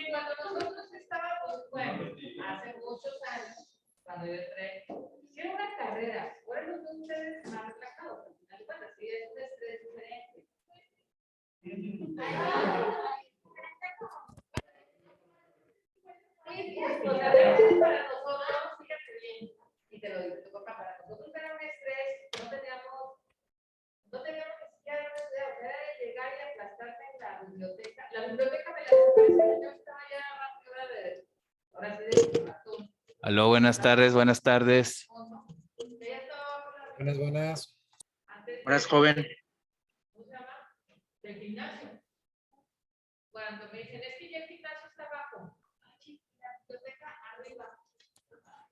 Cuando nosotros estábamos, bueno, hace muchos años, cuando yo entré, hicieron una carrera. Ahora los dos ustedes más relajados. Al final, bueno, sí, es un estrés diferente. O sea, para nosotros, fíjate bien, y te lo digo, tu papá, para nosotros era un estrés, no teníamos ni siquiera ganas de llegar y aplastarte en la biblioteca. La biblioteca me la desapareció, yo estaba ya más que hora de, ahora sí de ratón. Aló, buenas tardes, buenas tardes. Buenas, buenas. Buenas, joven. ¿Cómo se llama? Del gimnasio. Cuando me dicen, es que ya el gimnasio está abajo. La biblioteca arriba.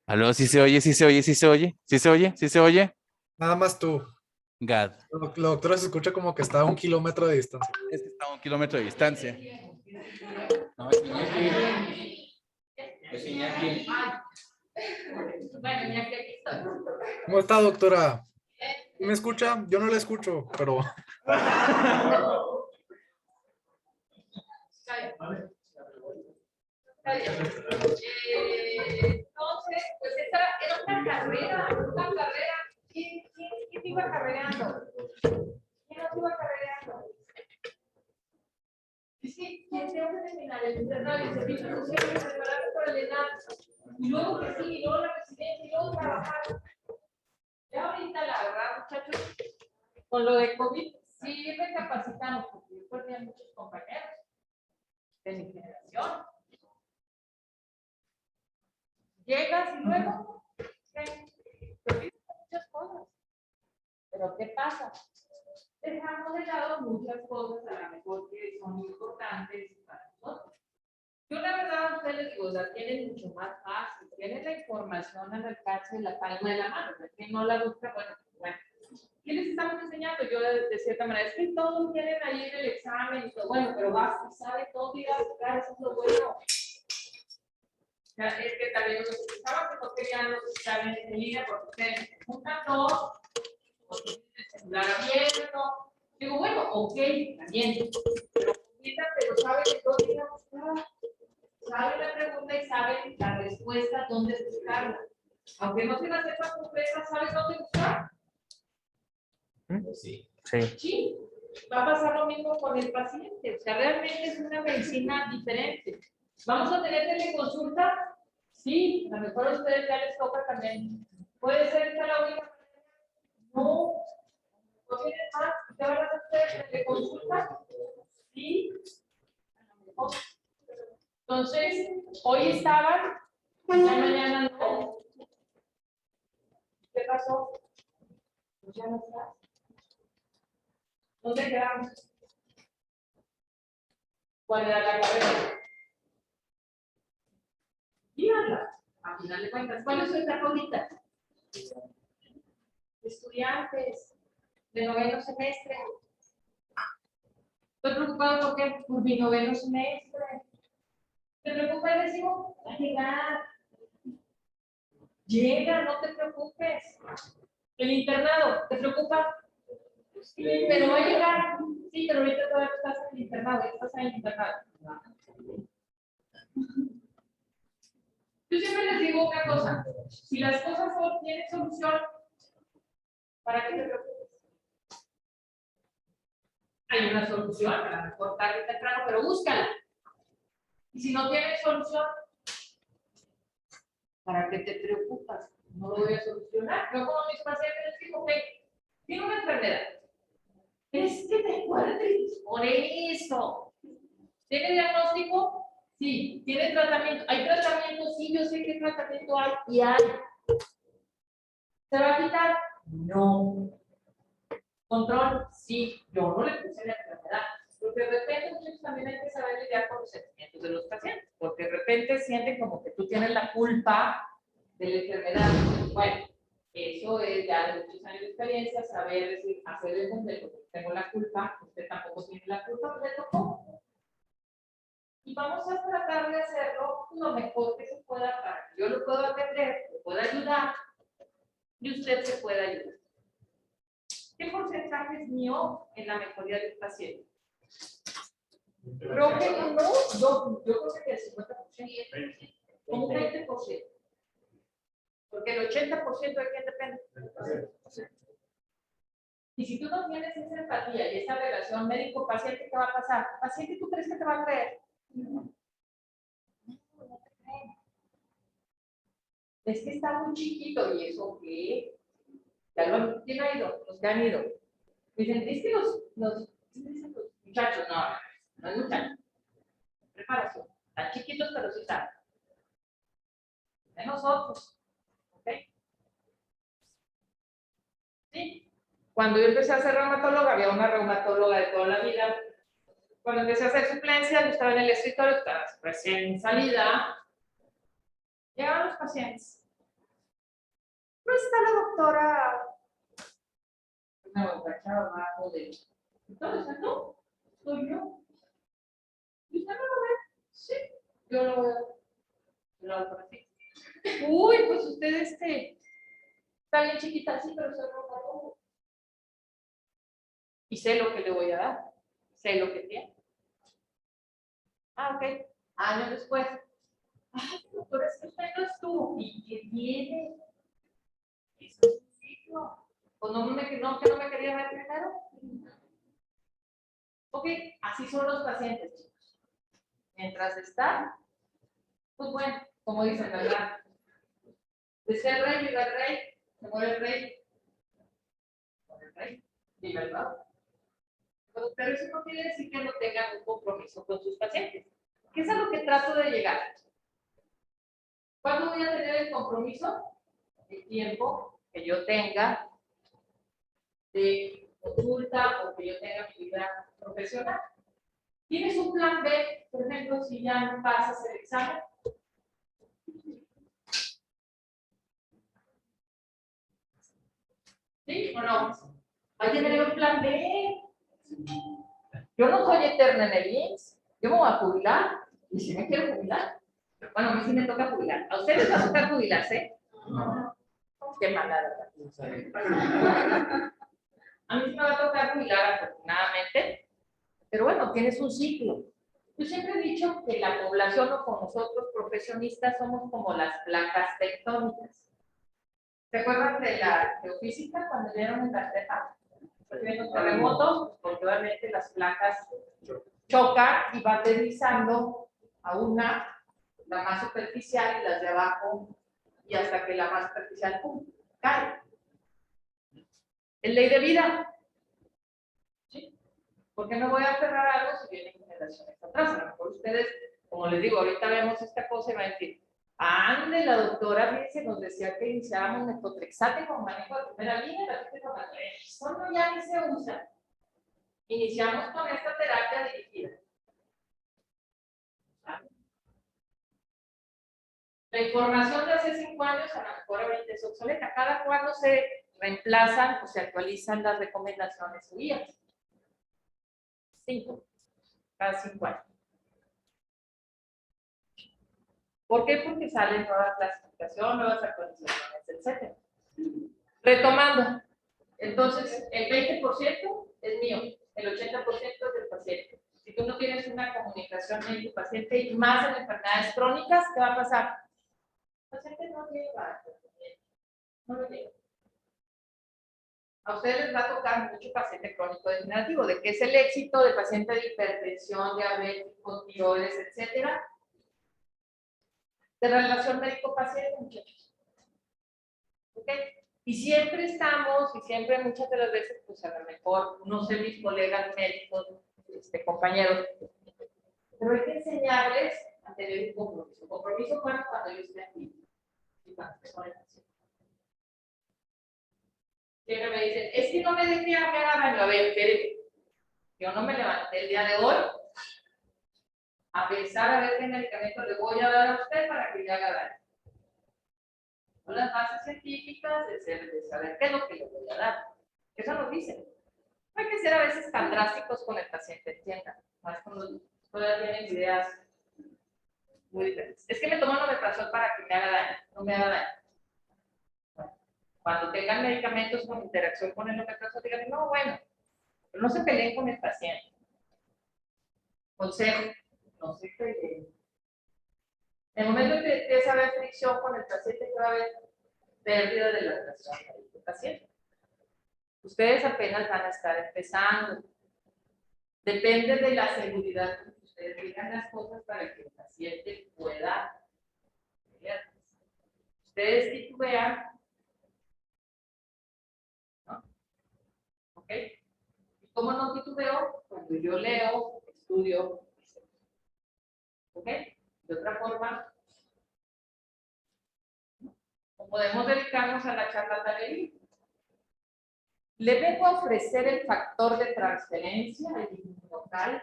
Aló, sí se oye, sí se oye, sí se oye, sí se oye, sí se oye. Nada más tú. Gad. La doctora se escucha como que está a 1 kilómetro de distancia. Es que está a 1 kilómetro de distancia. No, es Iñaki. Es Iñaki. Bueno, Iñaki, aquí estoy. ¿Cómo está, doctora? ¿Sí me escucha? Yo no la escucho, pero... Entonces, pues esa era una carrera, una carrera. ¿Quién iba carreando? ¿Quién nos iba carreando? Sí, ¿quién tengo que terminar el internado y el servicio social y prepararme para el ENAR? Y luego que sí, y luego la residencia, y luego trabajar. Ya ahorita, la verdad, muchachos, con lo de COVID, sí recapacitamos, porque yo perdí a muchos compañeros de mi generación. Llegas y luego, perdiste muchas cosas. Pero ¿qué pasa? Dejamos de lado muchas cosas a lo mejor que son importantes para nosotros. Yo la verdad a ustedes les digo, o sea, tienen mucho más fácil, tienen la información al alcance de la palma de la mano, o sea, que no la busca, bueno. ¿Qué les estamos enseñando? Yo de cierta manera, es que todos tienen ahí en el examen y todo, bueno, pero vas y sabe todo ir a buscar, eso es lo bueno. O sea, es que también los utilizaban, que no querían los exámenes en línea, porque ustedes se juntan todos, o tienen el celular abierto. Digo, bueno, ok, también, pero saben que todos ir a buscar. Saben la pregunta y saben la respuesta, dónde buscarla. Aunque no se la sepa completa, ¿sabes dónde buscar? Sí. Sí, va a pasar lo mismo con el paciente. O sea, realmente es una medicina diferente. ¿Vamos a tener teleconsulta? Sí, a lo mejor a ustedes ya les toca también. ¿Puede ser esta la única? No. ¿No tienen más? ¿Qué van a hacer teleconsulta? Sí. A lo mejor. Entonces, hoy estaban, ya mañana no. ¿Qué pasó? Pues ya no está. ¿Dónde quedamos? ¿Cuál era la carrera? Díganla. A final de cuentas, ¿cuál es su etapa ahorita? Estudiantes de noveno semestre. Estoy preocupado porque por mi noveno semestre. ¿Te preocupa el décimo? Va a llegar. Llega, no te preocupes. El internado, ¿te preocupa? Sí, pero va a llegar. Sí, pero ahorita todavía estás en el internado, ya estás en el internado. Yo siempre les digo una cosa, si las cosas no tienen solución, ¿para qué te preocupes? Hay una solución, a lo mejor tarde o temprano, pero búscala. Y si no tienes solución, ¿para qué te preocupas? No lo voy a solucionar. Yo como mis pacientes les digo, ok, tiene una enfermedad. Es que te acuerdes, por eso. ¿Tiene diagnóstico? Sí. ¿Tiene tratamiento? ¿Hay tratamiento? Sí, yo sé qué tratamiento hay y hay. ¿Se va a quitar? No. ¿Control? Sí. Yo no le puse la enfermedad. Porque de repente muchos también hay que saber lidiar con los sentimientos de los pacientes. Porque de repente sienten como que tú tienes la culpa de la enfermedad. Bueno, eso es ya de muchos años de experiencia, saber decir, hacer el contexto, tengo la culpa, usted tampoco tiene la culpa, pues le tocó. Y vamos a tratar de hacerlo lo mejor que se pueda para que yo lo pueda atender, lo pueda ayudar y usted se pueda ayudar. ¿Qué porcentaje es mío en la mejoría del paciente? Creo que no, yo creo que el 50%, como un 20%. Porque el 80% de quién depende. Y si tú no tienes esa empatía y esa relación médico-paciente, ¿qué va a pasar? ¿Paciente tú crees que te va a creer? No, no te creen. Es que está muy chiquito y eso que ya lo ¿quién ha ido? Los que han ido. Dicen, es que los muchachos, no es muchachos. Preparación. Están chiquitos, pero sí saben. De nosotros. ¿Ok? Sí. Cuando yo empecé a ser reumatóloga, había una reumatóloga de toda la vida. Cuando empecé a hacer suplencias, yo estaba en el escritorio, estaba recién salida. Llegaban los pacientes. No está la doctora. Una muchacha abajo de. Entonces, no, soy yo. ¿Y usted no lo ve? Sí, yo lo veo. Yo lo veo así. Uy, pues usted está bien chiquita, sí, pero soy reumatóloga. Y sé lo que le voy a dar. Sé lo que tiene. Ah, ok. Años después. Ay, doctor, es que usted no estuvo. ¿Y qué tiene? Eso es un ciclo. ¿O no que no me quería ver primero? Ok, así son los pacientes, chicos. Mientras están, pues bueno, como dicen, ¿verdad? Decía el rey, viva el rey, se muere el rey. Muere el rey, viva el rey. Pero eso no quiere decir que no tengan un compromiso con sus pacientes. ¿Qué es a lo que trato de llegar? ¿Cuándo voy a tener el compromiso? El tiempo que yo tenga de consulta o que yo tenga mi vida profesional. ¿Tienes un plan B, por ejemplo, si ya no pasas el examen? ¿Sí o no? Hay que tener un plan B. Yo no soy eterna en el IMSS. Yo me voy a jubilar. Y si me quiero jubilar. Bueno, a mí sí me toca jubilar. ¿A ustedes les va a tocar jubilarse? No. Qué mala, ¿verdad? A mí sí me va a tocar jubilar, afortunadamente. Pero bueno, tienes un ciclo. Yo siempre he dicho que la población o con nosotros profesionistas somos como las placas tectónicas. ¿Se acuerdan de la geofísica cuando vieron en la Tierra? Los terremotos, porque obviamente las placas chocan y van deslizando a una, la más superficial y las de abajo, y hasta que la más superficial ¡pum!, cae. Es ley de vida. ¿Sí? ¿Por qué no voy a aferrar algo si vienen generaciones atrás? A lo mejor ustedes, como les digo, ahorita vemos esta cosa y van a decir, ande, la doctora dice, nos decía que iniciáramos metotrexate con manejo de primera línea, eso no ya ni se usa. Iniciamos con esta terapia dirigida. La información de hace 5 años a lo mejor ahorita es obsoleta. Cada cuando se reemplazan o se actualizan las recomendaciones o guías. 5. Cada 5 años. ¿Por qué? Porque salen nuevas clasificaciones, nuevas actualizaciones, etc. Retomando. Entonces, el 20% es mío, el 80% es del paciente. Si tú no tienes una comunicación médico-paciente y más en enfermedades crónicas, ¿qué va a pasar? El paciente no llega, no lo llega. A ustedes les va a tocar mucho paciente crónico degenerativo, de qué es el éxito de paciente de hipertensión, diabético, tiroides, etcétera. De relación médico-paciente, muchachos. ¿Ok? Y siempre estamos, y siempre muchas de las veces, pues a lo mejor, no sé, mis colegas médicos, compañeros, pero hay que enseñarles a tener un compromiso. Compromiso cuando yo esté aquí. Y cuando esté con el paciente. Siempre me dicen, es que no me dejé a me haga daño. A ver, espérenme. Yo no me levanté el día de hoy a pensar a ver qué medicamento le voy a dar a usted para que le haga daño. Son las bases científicas de saber qué es lo que le voy a dar. Eso nos dicen. No hay que ser a veces tan drásticos con el paciente, entiendan. Más cuando todavía tienen ideas muy diferentes. Es que me toman omeprazol para que me haga daño. No me haga daño. Bueno, cuando tengan medicamentos con interacción con el omeprazol, digan, no, bueno, pero no se peleen con el paciente. Consejo, no se creen. En el momento que empieza a haber fricción con el paciente, que va a haber pérdida de la presión del paciente. Ustedes apenas van a estar empezando. Depende de la seguridad que ustedes digan las cosas para que el paciente pueda leer. Ustedes titubean, ¿no? ¿Ok? ¿Y cómo no titubeo? Cuando yo leo, estudio. ¿Ok? De otra forma, o podemos dedicarnos a la charlatanería. Le vengo a ofrecer el factor de transferencia, el local.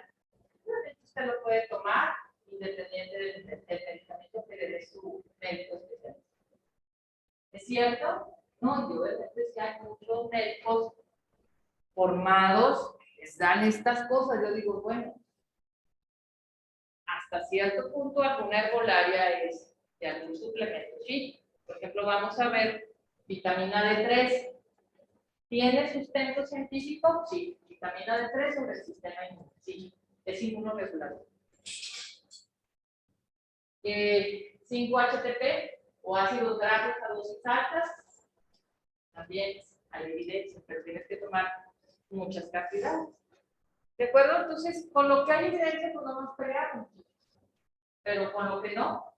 Usted lo puede tomar independiente del medicamento que le dé su médico especialista. ¿Es cierto? No, yo de repente sí hay muchos médicos formados que les dan estas cosas. Yo digo, bueno, hasta cierto punto alguna herbolaria es de algún suplemento, sí. Por ejemplo, vamos a ver vitamina D3. ¿Tiene sustento científico? Sí. Vitamina D3 sobre el sistema inmune. Sí. Es inmunoregulador. 5-HTP o ácidos grasos a dosis altas. También hay evidencia, pero tienes que tomar muchas cantidades. ¿De acuerdo? Entonces, con lo que hay evidencia, pues no nos peleamos. Pero con lo que no,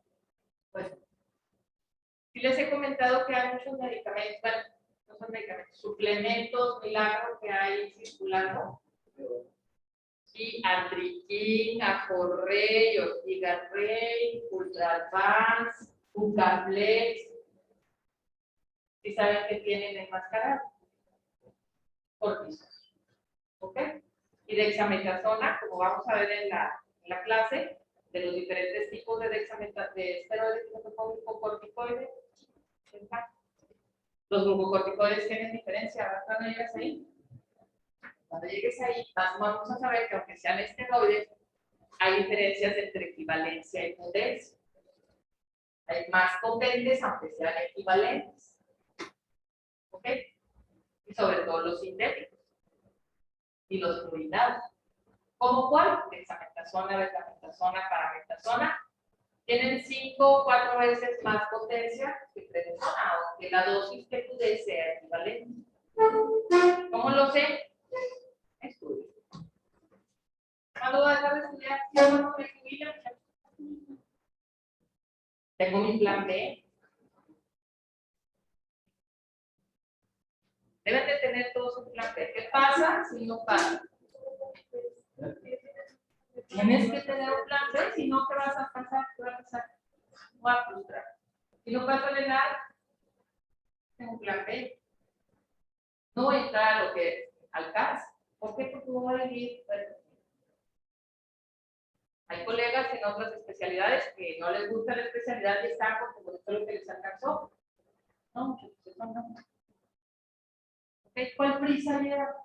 pues. Sí les he comentado que hay muchos medicamentos, bueno, no son medicamentos, suplementos, milagros que hay circulando. Sí, Atriquín, Aforrey, Ortigarrey, Ultra Advance, Ucaplex. ¿Sí saben que tienen enmascarado? Cortisol. ¿Ok? Y dexametasona, como vamos a ver en la clase, de los diferentes tipos de esteroides glucocorticoides. Los glucocorticoides tienen diferencia, ¿verdad? Cuando llegas ahí. Cuando llegues ahí, vamos a saber que aunque sean esteroides, hay diferencias entre equivalencia y potencia. Hay más potentes, aunque sean equivalentes. ¿Ok? Y sobre todo los sintéticos. Y los fluidados. ¿Cómo cuál? Dexametasona, betametasona, parametasona. Tienen 5 o 4 veces más potencia que prednisona, aunque la dosis que tú des sea equivalente. ¿Cómo lo sé? Estudio. ¿Cuándo vas a dejar de estudiar? ¿Cuándo me jubilo? Tengo mi plan B. Deben de tener todos un plan B. ¿Qué pasa si no pasa? Tienes que tener un plan B, si no, ¿qué vas a pasar? ¿Qué va a pasar? No va a frustrar. Si no pasa de nada, tengo un plan B. No voy a entrar a lo que alcanza. ¿Por qué? Porque voy a vivir. Hay colegas en otras especialidades que no les gusta la especialidad y están porque fue lo que les alcanzó. No, muchachos, eso no. Okay, ¿cuál prisa lleva?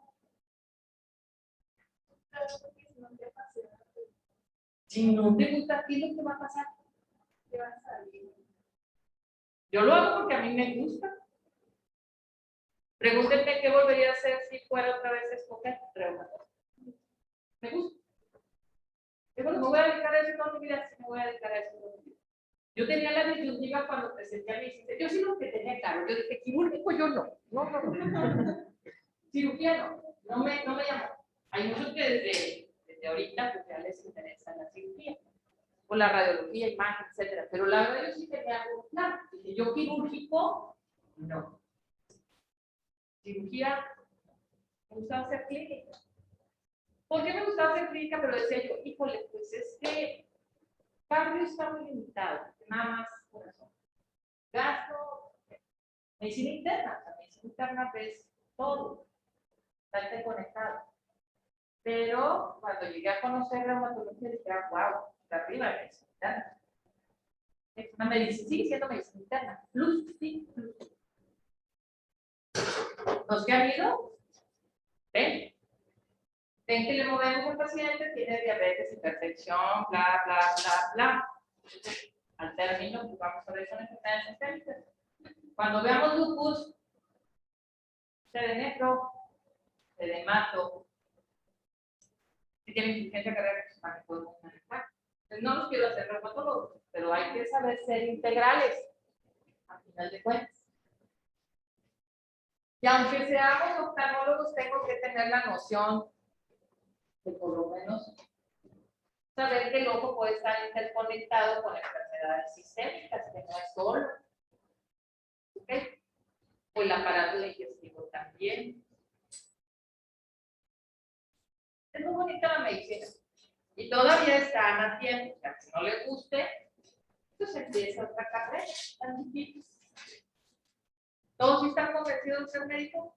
Si no te gusta, ¿qué es lo que va a pasar? ¿Qué va a salir? Yo lo hago porque a mí me gusta. Pregúntenme qué volvería a hacer si fuera otra vez escoger reumatólogo. Me gusta. Y bueno, me voy a dedicar a eso toda mi vida, sí me voy a dedicar a eso toda mi vida. Yo tenía la disyuntiva cuando presenté a mi licencia. Yo sí lo que tenía claro. Yo dije, quirúrgico yo no. No. Cirugía no me llamó. Hay muchos que desde ahorita pues ya les interesa la cirugía. O la radiología, imagen, etcétera. Pero la verdad yo sí tenía algo claro. Dije, yo quirúrgico, no. Cirugía, me gustaba hacer clínica. ¿Por qué me gustaba hacer clínica? Pero decía yo, híjole, pues es que cardio está muy limitado, nada más corazón. Gasto, medicina interna, la medicina interna ves todo, está interconectado. Pero cuando llegué a conocer reumatología, dije, wow, está arriba la medicina interna. Es una medicina, sigue siendo medicina interna. Plus, sí, plus. Los que han ido, ven que le movemos al paciente, tiene diabetes, hipertensión, bla, bla, bla, bla. Al término, pues vamos a ver son enfermedades sistémicas. Cuando veamos lupus, sedemepro, sedemato, Si tienen insuficiencia cardíaca, pues para que podamos manejar. Entonces, no los quiero hacer reumatólogos, pero hay que saber ser integrales, al final de cuentas. Y aunque seamos oftalmólogos, tengo que tener la noción de por lo menos saber que el ojo puede estar interconectado con enfermedades sistémicas, que no es solo. ¿Ok? O el aparato digestivo también. Es muy bonita la medicina. Y todavía están a tiempo. O sea, si no le guste, pues empieza otra carrera. Tan difícil. ¿Todos sí están convencidos de ser médicos?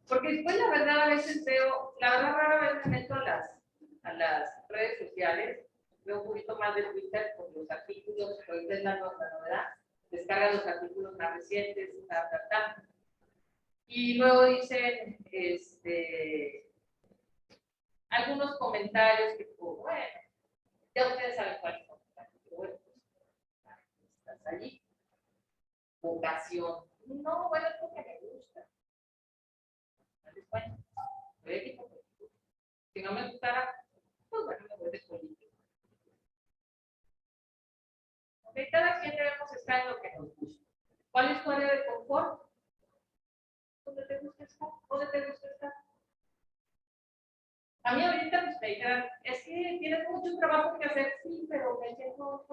Porque después, la verdad, a veces veo, la verdad, rara vez me meto a las redes sociales, veo un poquito más de Twitter con los artículos, que ahorita es la novedad, descarga los artículos más recientes, y luego dicen, algunos comentarios que, bueno, ya ustedes saben cuáles son, pero bueno, pues, estás allí. Vocación. No, bueno, es porque me gusta. Bueno, si no me gustara, pues bueno, me voy de político. Ok, cada quien debemos estar en lo que nos gusta. ¿Cuál es tu área de confort? ¿Dónde te gusta estar? ¿Dónde te gusta estar? A mí ahorita pues, me dijeron, es que tienes mucho trabajo que hacer, sí, pero me siento,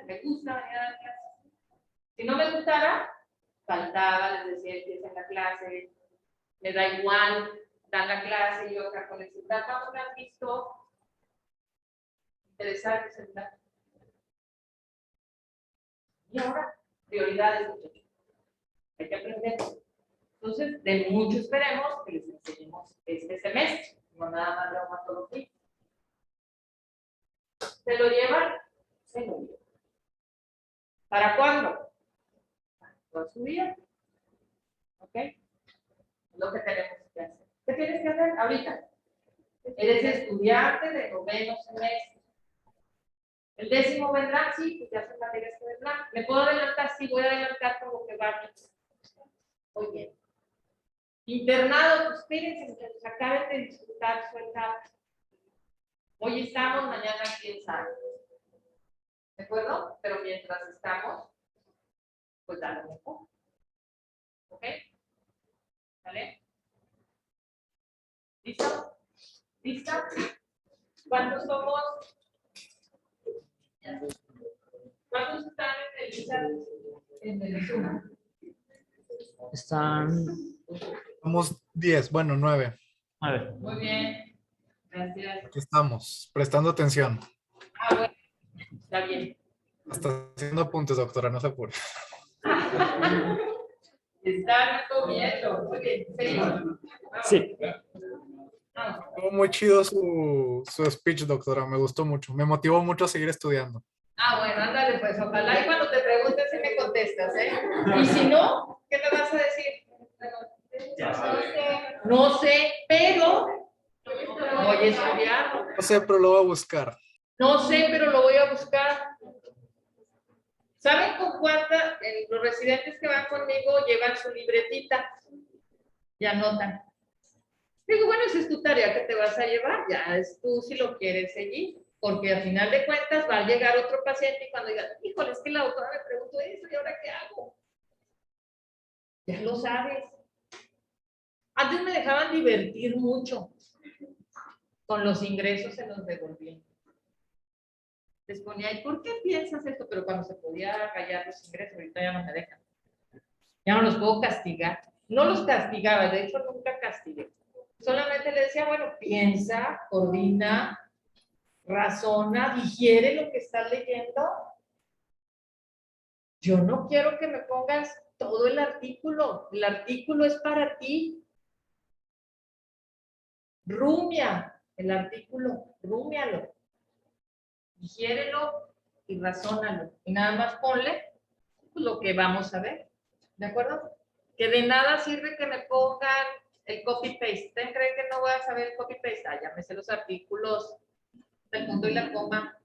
me gusta venir a dar clases. Si no me gustara, faltaba, les decía, empieza en la clase, me da igual, dan la clase y yo acá con el celular, vamos, me han visto interesar el celular. Y ahora, prioridades, hay que aprender. Entonces, de mucho esperemos que les enseñemos este semestre, no nada más reumatología. ¿Se lo llevan? Se lo llevan. ¿Para cuándo? Para toda su vida. ¿Ok? Es lo que tenemos que hacer. ¿Qué tienes que hacer ahorita? Eres estudiante de noveno semestre. El 10º vendrá, sí, pues ya son materias que vendrán. ¿Me puedo adelantar? Sí, voy a adelantar por lo que va aquí. Muy bien. Internado, pues espérense, que acaben de disfrutar su etapa. Hoy estamos, mañana quién sabe. ¿De acuerdo? Pero mientras estamos, pues da lo mejor. ¿Ok? ¿Vale? ¿Listo? ¿Lista? ¿Cuántos somos? ¿Cuántos están en el Zoom? Están. Somos 10, bueno, 9. A ver. Muy bien. Gracias. Aquí estamos, prestando atención. Ah, bueno. Está bien. Hasta haciendo apuntes, doctora, no se apure. Están comiendo. Muy bien. Seguimos. Sí. Vamos. Estuvo muy chido su speech, doctora. Me gustó mucho. Me motivó mucho a seguir estudiando. Ah, bueno, ándale, pues ojalá y cuando te preguntes si me contestas, ¿eh? Y si no, ¿qué me vas a decir? No sé, pero voy a estudiar. No sé, pero lo voy a buscar. No sé, pero lo voy a buscar. ¿Saben con cuánta? Los residentes que van conmigo llevan su libretita y anotan. Digo, bueno, esa es tu tarea que te vas a llevar, ya es tú si lo quieres seguir, porque al final de cuentas va a llegar otro paciente y cuando diga, híjole, es que la doctora me preguntó eso y ahora qué hago. Ya lo sabes. Antes me dejaban divertir mucho. Con los ingresos se los devolvían. Les ponía, ¿y por qué piensas esto? Pero cuando se podía callar los ingresos, ahorita ya no me dejan. Ya no los puedo castigar. No los castigaba, de hecho nunca castigué. Solamente le decía, bueno, piensa, coordina, razona, digiere lo que estás leyendo. Yo no quiero que me pongas todo el artículo es para ti. Rumia el artículo, rúmialo, digiérelo y razónalo. Y nada más ponle pues, lo que vamos a ver, ¿de acuerdo? Que de nada sirve que me pongan el copy-paste. ¿Ustedes creen que no voy a saber el copy-paste? Ah, ya me sé los artículos del punto y la coma.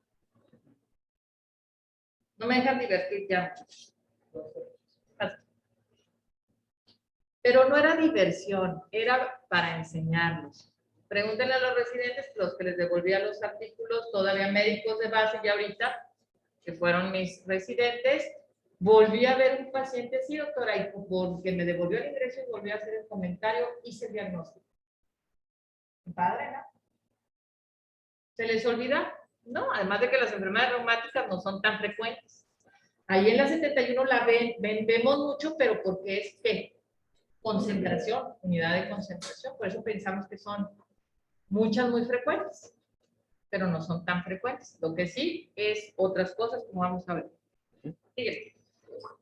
No me dejan divertir ya. Pero no era diversión, era para enseñarlos. Pregúntenle a los residentes, los que les devolvía los artículos, todavía médicos de base ya ahorita, que fueron mis residentes. Volví a ver un paciente así, doctora, y porque me devolvió el ingreso y volví a hacer el comentario, hice el diagnóstico. Padre, ¿no? ¿Se les olvida? No, además de que las enfermedades reumáticas no son tan frecuentes. Ahí en la 71 la vemos mucho, pero porque es ¿qué? Concentración, unidad de concentración. Por eso pensamos que son muchas muy frecuentes, pero no son tan frecuentes. Lo que sí es otras cosas, como vamos a ver. Sigue.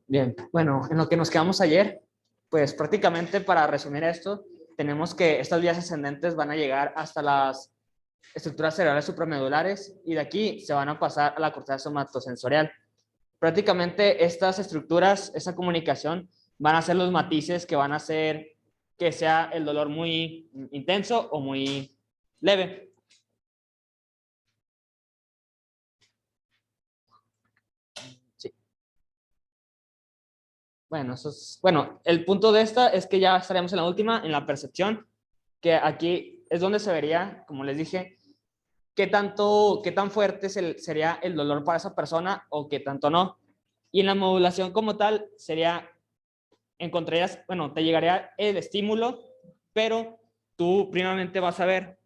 Bien, bueno, en lo que nos quedamos ayer, pues prácticamente para resumir esto, tenemos que estas vías ascendentes van a llegar hasta las estructuras cerebrales supramedulares y de aquí se van a pasar a la corteza somatosensorial. Prácticamente estas estructuras, esa comunicación, van a ser los matices que van a hacer que sea el dolor muy intenso o muy leve. Sí. Bueno, el punto de esta es que ya estaremos en la última, en la percepción, que aquí es donde se vería, como les dije, qué tan fuerte sería el dolor para esa persona o qué tanto no. Y en la modulación como tal sería, encontrarías, bueno, te llegaría el estímulo, pero tú primeramente vas a ver,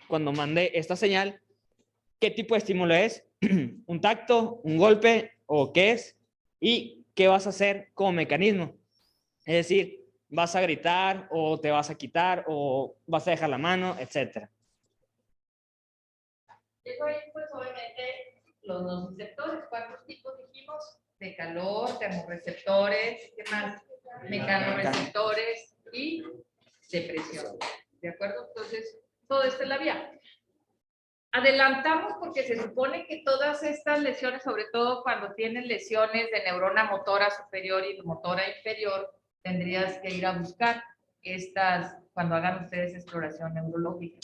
cuando mande esta señal, qué tipo de estímulo es, un tacto, un golpe o qué es, y qué vas a hacer como mecanismo. Es decir, vas a gritar o te vas a quitar o vas a dejar la mano, etcétera. Eso ahí, pues obviamente, los nociceptores, ¿cuántos tipos dijimos? De calor, termorreceptores, ¿qué más? Mecanoreceptores y de presión. ¿De acuerdo? Entonces, todo esto es la vía. Adelantamos porque se supone que todas estas lesiones, sobre todo cuando tienen lesiones de neurona motora superior y motora inferior, tendrías que ir a buscar estas cuando hagan ustedes exploración neurológica.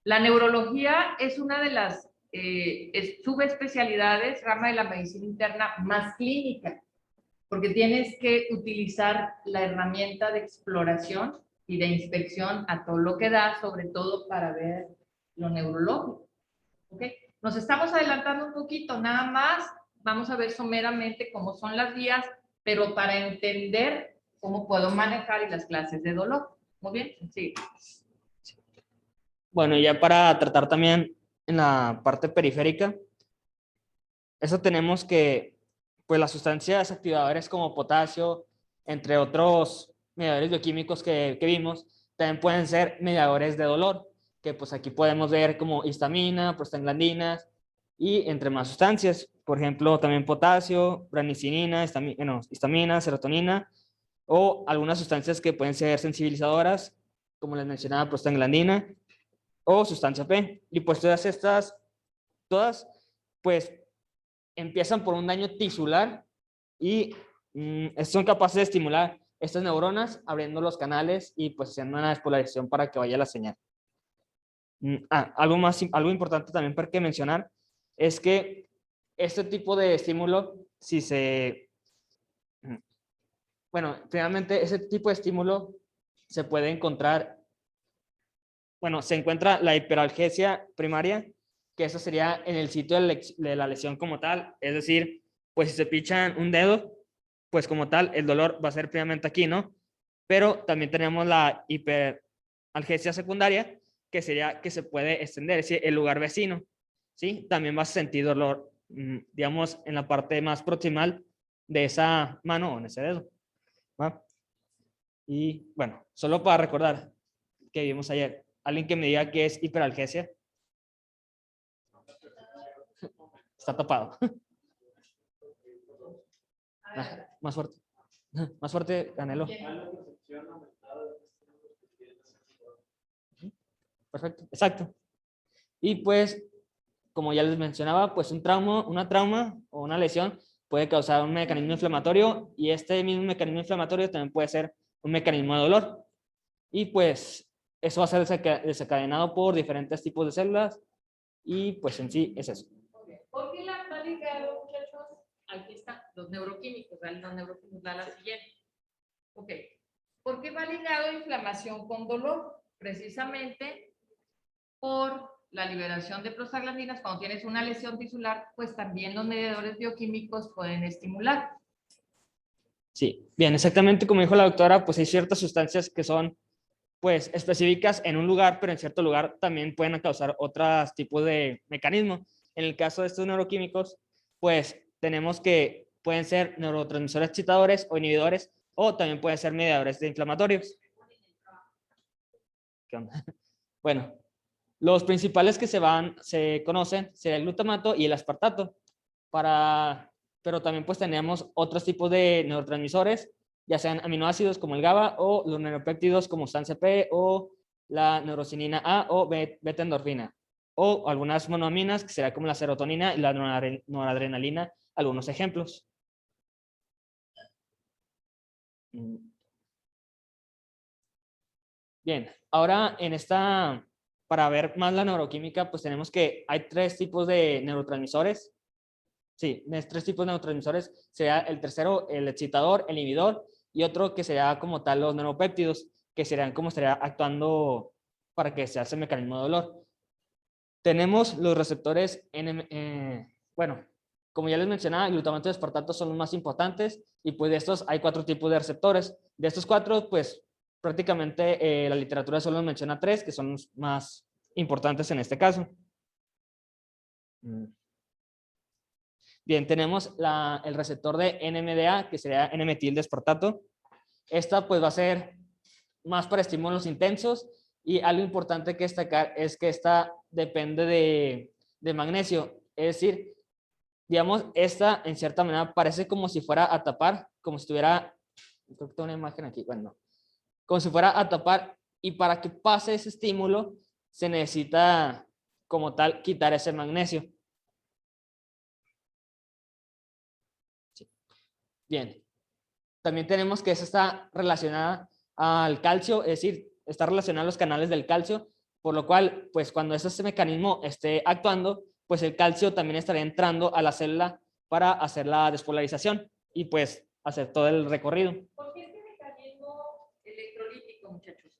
La neurología es una de las subespecialidades, rama de la medicina interna más clínica, porque tienes que utilizar la herramienta de exploración y de inspección a todo lo que da, sobre todo para ver lo neurológico. ¿Okay? Nos estamos adelantando un poquito, nada más vamos a ver someramente cómo son las vías, pero para entender cómo puedo manejar y las clases de dolor. Muy bien, sí. Bueno, y ya para tratar también en la parte periférica, eso tenemos que, pues las sustancias activadoras como potasio, entre otros mediadores bioquímicos que vimos, también pueden ser mediadores de dolor, que pues aquí podemos ver como histamina, prostaglandinas y entre más sustancias, por ejemplo, también potasio, branicinina, histamina, serotonina o algunas sustancias que pueden ser sensibilizadoras, como les mencionaba, prostaglandina o sustancia P. Y pues todas, pues empiezan por un daño tisular y son capaces de estimular estas neuronas abriendo los canales y pues haciendo una despolarización para que vaya la señal. Algo importante también para que mencionar es que este tipo de estímulo, finalmente ese tipo de estímulo se puede encontrar, se encuentra la hiperalgesia primaria, que eso sería en el sitio de la lesión como tal, es decir, pues si se pichan un dedo, pues como tal, el dolor va a ser primeramente aquí, ¿no? Pero también tenemos la hiperalgesia secundaria, que sería que se puede extender, es decir, el lugar vecino, ¿sí? También vas a sentir dolor, digamos, en la parte más proximal de esa mano o en ese dedo, ¿va? Y bueno, solo para recordar que vimos ayer, alguien que me diga qué es hiperalgesia. Está tapado. Más fuerte. Más fuerte, Canelo. Perfecto, exacto. Y pues, como ya les mencionaba, pues una trauma o una lesión puede causar un mecanismo inflamatorio y este mismo mecanismo inflamatorio también puede ser un mecanismo de dolor. Y pues, eso va a ser desencadenado por diferentes tipos de células y pues en sí es eso. ¿Por qué la está ligado, muchachos? Aquí están los neuroquímicos, los neuroquímicos da la siguiente. Ok. ¿Por qué va ligado inflamación con dolor? Precisamente por la liberación de prostaglandinas. Cuando tienes una lesión tisular, pues también los mediadores bioquímicos pueden estimular. Sí, bien, exactamente como dijo la doctora, pues hay ciertas sustancias que son pues específicas en un lugar, pero en cierto lugar también pueden causar otros tipos de mecanismos. En el caso de estos neuroquímicos, pues tenemos que pueden ser neurotransmisores excitadores o inhibidores, o también pueden ser mediadores de inflamatorios. ¿Qué onda? Bueno, los principales que se conocen sería el glutamato y el aspartato. Pero también pues tenemos otros tipos de neurotransmisores, ya sean aminoácidos como el GABA o los neuropéptidos como sustancia P o la neurocinina A o beta endorfina, o algunas monoaminas que será como la serotonina y la noradrenalina, algunos ejemplos. Bien, ahora para ver más la neuroquímica, pues tenemos que hay tres tipos de neurotransmisores. Sí, tres tipos de neurotransmisores. Sería el tercero, el excitador, el inhibidor, y otro que sería como tal los neuropéptidos, que serían como estaría actuando para que se hace el mecanismo de dolor. Tenemos los receptores, bueno, como ya les mencionaba, el glutamato y aspartato son los más importantes, y pues de estos hay 4 tipos de receptores. De estos 4, pues prácticamente la literatura solo menciona 3, que son los más importantes en este caso. Bien, tenemos el receptor de NMDA, que sería N-metil aspartato. Esta pues va a ser más para estímulos intensos, y algo importante que destacar es que esta depende de magnesio. Es decir, digamos, esta en cierta manera parece como si fuera a tapar, como si tuviera, creo que tengo una imagen aquí, bueno, no, como si fuera a tapar, y para que pase ese estímulo se necesita como tal quitar ese magnesio. Bien, también tenemos que esa está relacionada al calcio, es decir, está relacionada a los canales del calcio, por lo cual, pues cuando ese mecanismo esté actuando, pues el calcio también estaría entrando a la célula para hacer la despolarización y pues hacer todo el recorrido. ¿Por qué este mecanismo electrolítico, muchachos?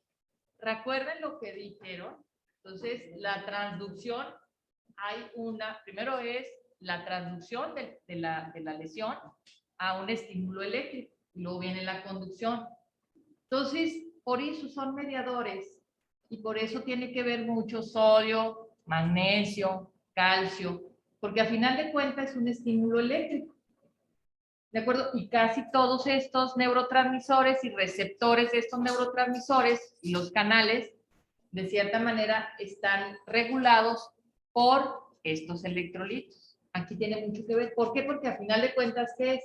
Recuerden lo que dijeron. Entonces, la transducción, primero es la transducción de la lesión a un estímulo eléctrico, y luego viene la conducción. Entonces, por eso son mediadores, y por eso tiene que ver mucho sodio, magnesio, calcio, porque al final de cuentas es un estímulo eléctrico. ¿De acuerdo? Y casi todos estos neurotransmisores y receptores de estos neurotransmisores y los canales, de cierta manera, están regulados por estos electrolitos. Aquí tiene mucho que ver. ¿Por qué? Porque al final de cuentas, ¿qué es?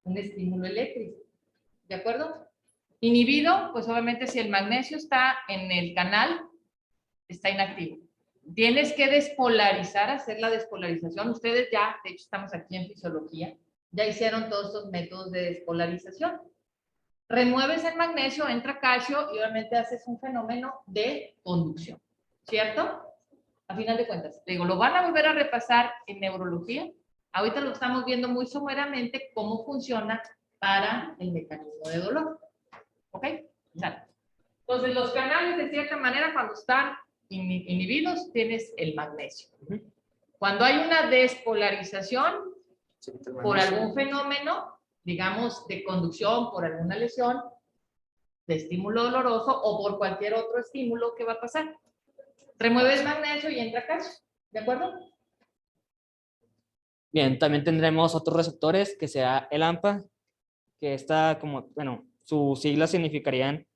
Un estímulo eléctrico. ¿De acuerdo? Inhibido, pues obviamente si el magnesio está en el canal, está inactivo. Tienes que despolarizar, hacer la despolarización. Ustedes ya, de hecho estamos aquí en fisiología, ya hicieron todos estos métodos de despolarización. Remueves el magnesio, entra calcio y obviamente haces un fenómeno de conducción, ¿cierto? A final de cuentas, digo, lo van a volver a repasar en neurología. Ahorita lo estamos viendo muy someramente cómo funciona para el mecanismo de dolor. ¿Ok? Entonces, los canales, de cierta manera, cuando están inhibidos, tienes el magnesio. Cuando hay una despolarización por algún fenómeno, digamos, de conducción, por alguna lesión, de estímulo doloroso o por cualquier otro estímulo, ¿qué va a pasar? Remueves magnesio y entra calcio. ¿De acuerdo? Bien, también tendremos otros receptores, que sea el AMPA, que está como, bueno, sus siglas significarían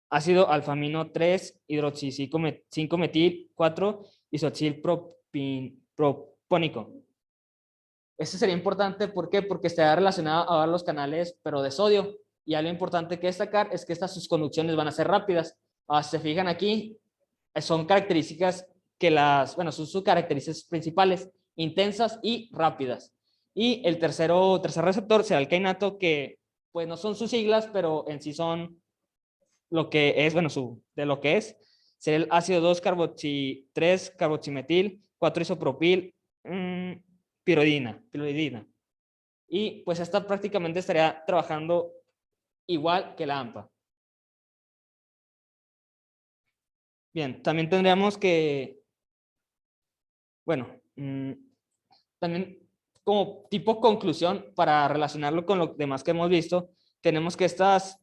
ácido alfamino 3 hidroxi 5 metil 4 isoxil propónico. Este sería importante, ¿por qué? Porque está relacionado a los canales, pero de sodio. Y algo importante que destacar es que estas sus conducciones van a ser rápidas. Si se fijan aquí, son características bueno, son sus características principales, intensas y rápidas. Y el tercer receptor será el kainato, que pues no son sus siglas, pero en sí son lo que es, bueno, de lo que es, sería el ácido 2-carboxi 3-carboximetil 4-isopropil piridina. Y pues esta prácticamente estaría trabajando igual que la AMPA. Bien, también tendríamos que, bueno, también como tipo conclusión para relacionarlo con lo demás que hemos visto, tenemos que estas,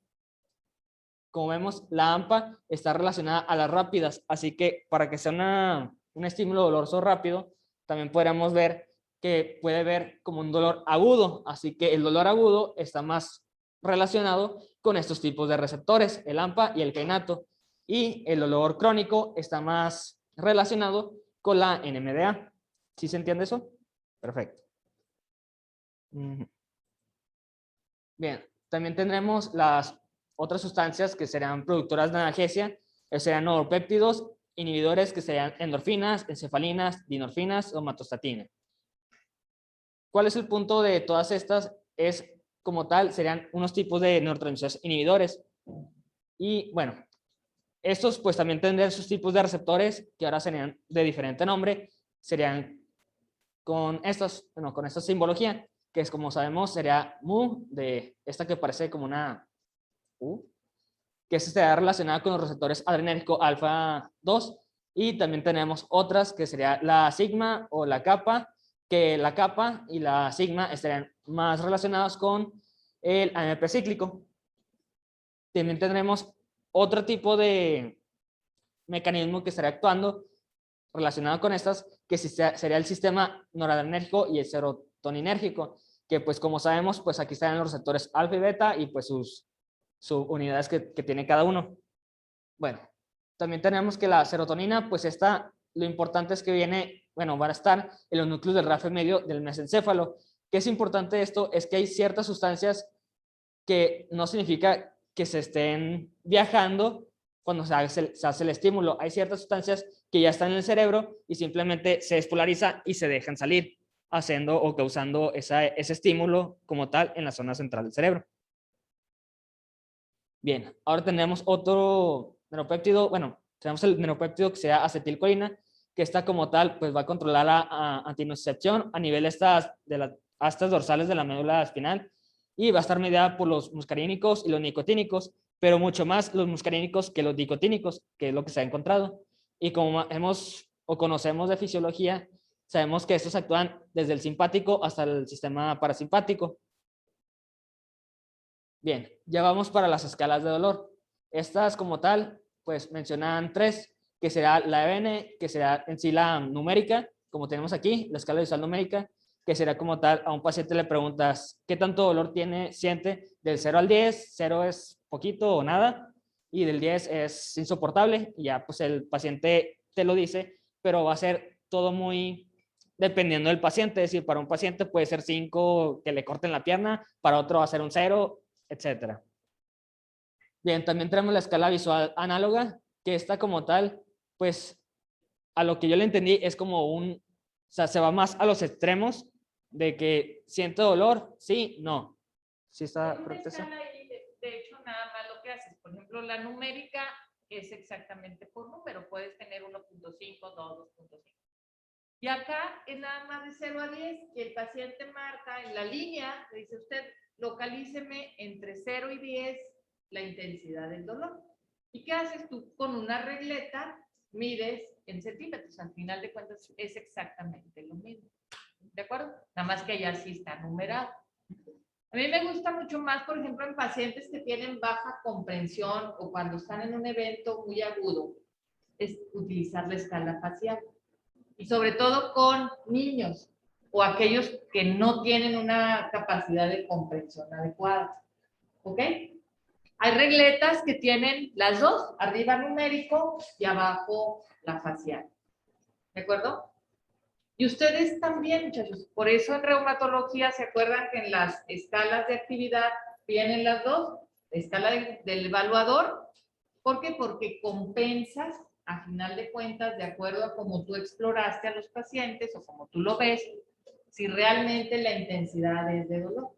como vemos, la AMPA está relacionada a las rápidas, así que para que sea un estímulo doloroso rápido, también podríamos ver que puede haber como un dolor agudo, así que el dolor agudo está más relacionado con estos tipos de receptores, el AMPA y el kainato, y el dolor crónico está más relacionado con la NMDA. ¿Sí se entiende eso? Perfecto. Bien, también tendremos las otras sustancias que serán productoras de analgesia, serán neuropéptidos, inhibidores que serían endorfinas, encefalinas, dinorfinas o matostatina. ¿Cuál es el punto de todas estas? Es como tal, serían unos tipos de neurotransmisores inhibidores. Y bueno, estos pues también tendrían sus tipos de receptores que ahora serían de diferente nombre, serían con estos, bueno, con esta simbología, que es como sabemos sería mu, de esta que parece como una U, que estaría relacionada con los receptores adrenérgico alfa 2, y también tenemos otras que sería la sigma o la kappa, que la kappa y la sigma estarían más relacionados con el AMP cíclico. También tendremos otro tipo de mecanismo que estaría actuando relacionado con estas, que sería el sistema noradrenérgico y el serotoninérgico, que pues como sabemos, pues aquí están los receptores alfa y beta y pues sus unidades que tiene cada uno. Bueno, también tenemos que la serotonina, pues esta, lo importante es que viene, bueno, va a estar en los núcleos del rafe medio del mesencéfalo. ¿Qué es importante de esto? Es que hay ciertas sustancias que no significa que se estén viajando cuando se hace el estímulo. Hay ciertas sustancias que ya están en el cerebro y simplemente se despolariza y se dejan salir, haciendo o causando ese estímulo como tal en la zona central del cerebro. Bien, ahora tenemos otro neuropéptido, bueno, tenemos el neuropéptido que sea acetilcolina, que está como tal, pues va a controlar la antinocicepción a nivel de las astas dorsales de la médula espinal y va a estar mediada por los muscarínicos y los nicotínicos, pero mucho más los muscarínicos que los nicotínicos, que es lo que se ha encontrado. Y como hemos o conocemos de fisiología, sabemos que estos actúan desde el simpático hasta el sistema parasimpático. Bien, ya vamos para las escalas de dolor. Estas como tal, pues mencionan tres, que será la EBN, que será en sí la numérica, como tenemos aquí, la escala visual numérica, que será como tal, a un paciente le preguntas qué tanto dolor siente del 0 al 10, 0 es poquito o nada, y del 10 es insoportable, y ya pues el paciente te lo dice, pero va a ser todo muy dependiendo del paciente, es decir, para un paciente puede ser 5 que le corten la pierna, para otro va a ser un 0, etcétera. Bien, también tenemos la escala visual análoga, que está como tal, pues a lo que yo le entendí es como o sea, se va más a los extremos de que siento dolor, sí, no. ¿Sí está correcto eso? De hecho, nada más lo que haces, por ejemplo, la numérica es exactamente por número, puedes tener 1.5, 2, 2.5. Y acá es nada más de 0 a 10, y el paciente marca en la línea, le dice usted, localíceme entre 0 y 10 la intensidad del dolor. ¿Y qué haces tú? Con una regleta mides en centímetros. Al final de cuentas es exactamente lo mismo. ¿De acuerdo? Nada más que allá sí está numerado. A mí me gusta mucho más, por ejemplo, en pacientes que tienen baja comprensión o cuando están en un evento muy agudo, es utilizar la escala facial. Y sobre todo con niños o aquellos que no tienen una capacidad de comprensión adecuada. ¿Ok? Hay regletas que tienen las dos, arriba numérico y abajo la facial. ¿De acuerdo? Y ustedes también, muchachos. Por eso en reumatología se acuerdan que en las escalas de actividad vienen las dos. La escala del evaluador. ¿Por qué? Porque compensas, a final de cuentas, de acuerdo a cómo tú exploraste a los pacientes o como tú lo ves, si realmente la intensidad es de dolor.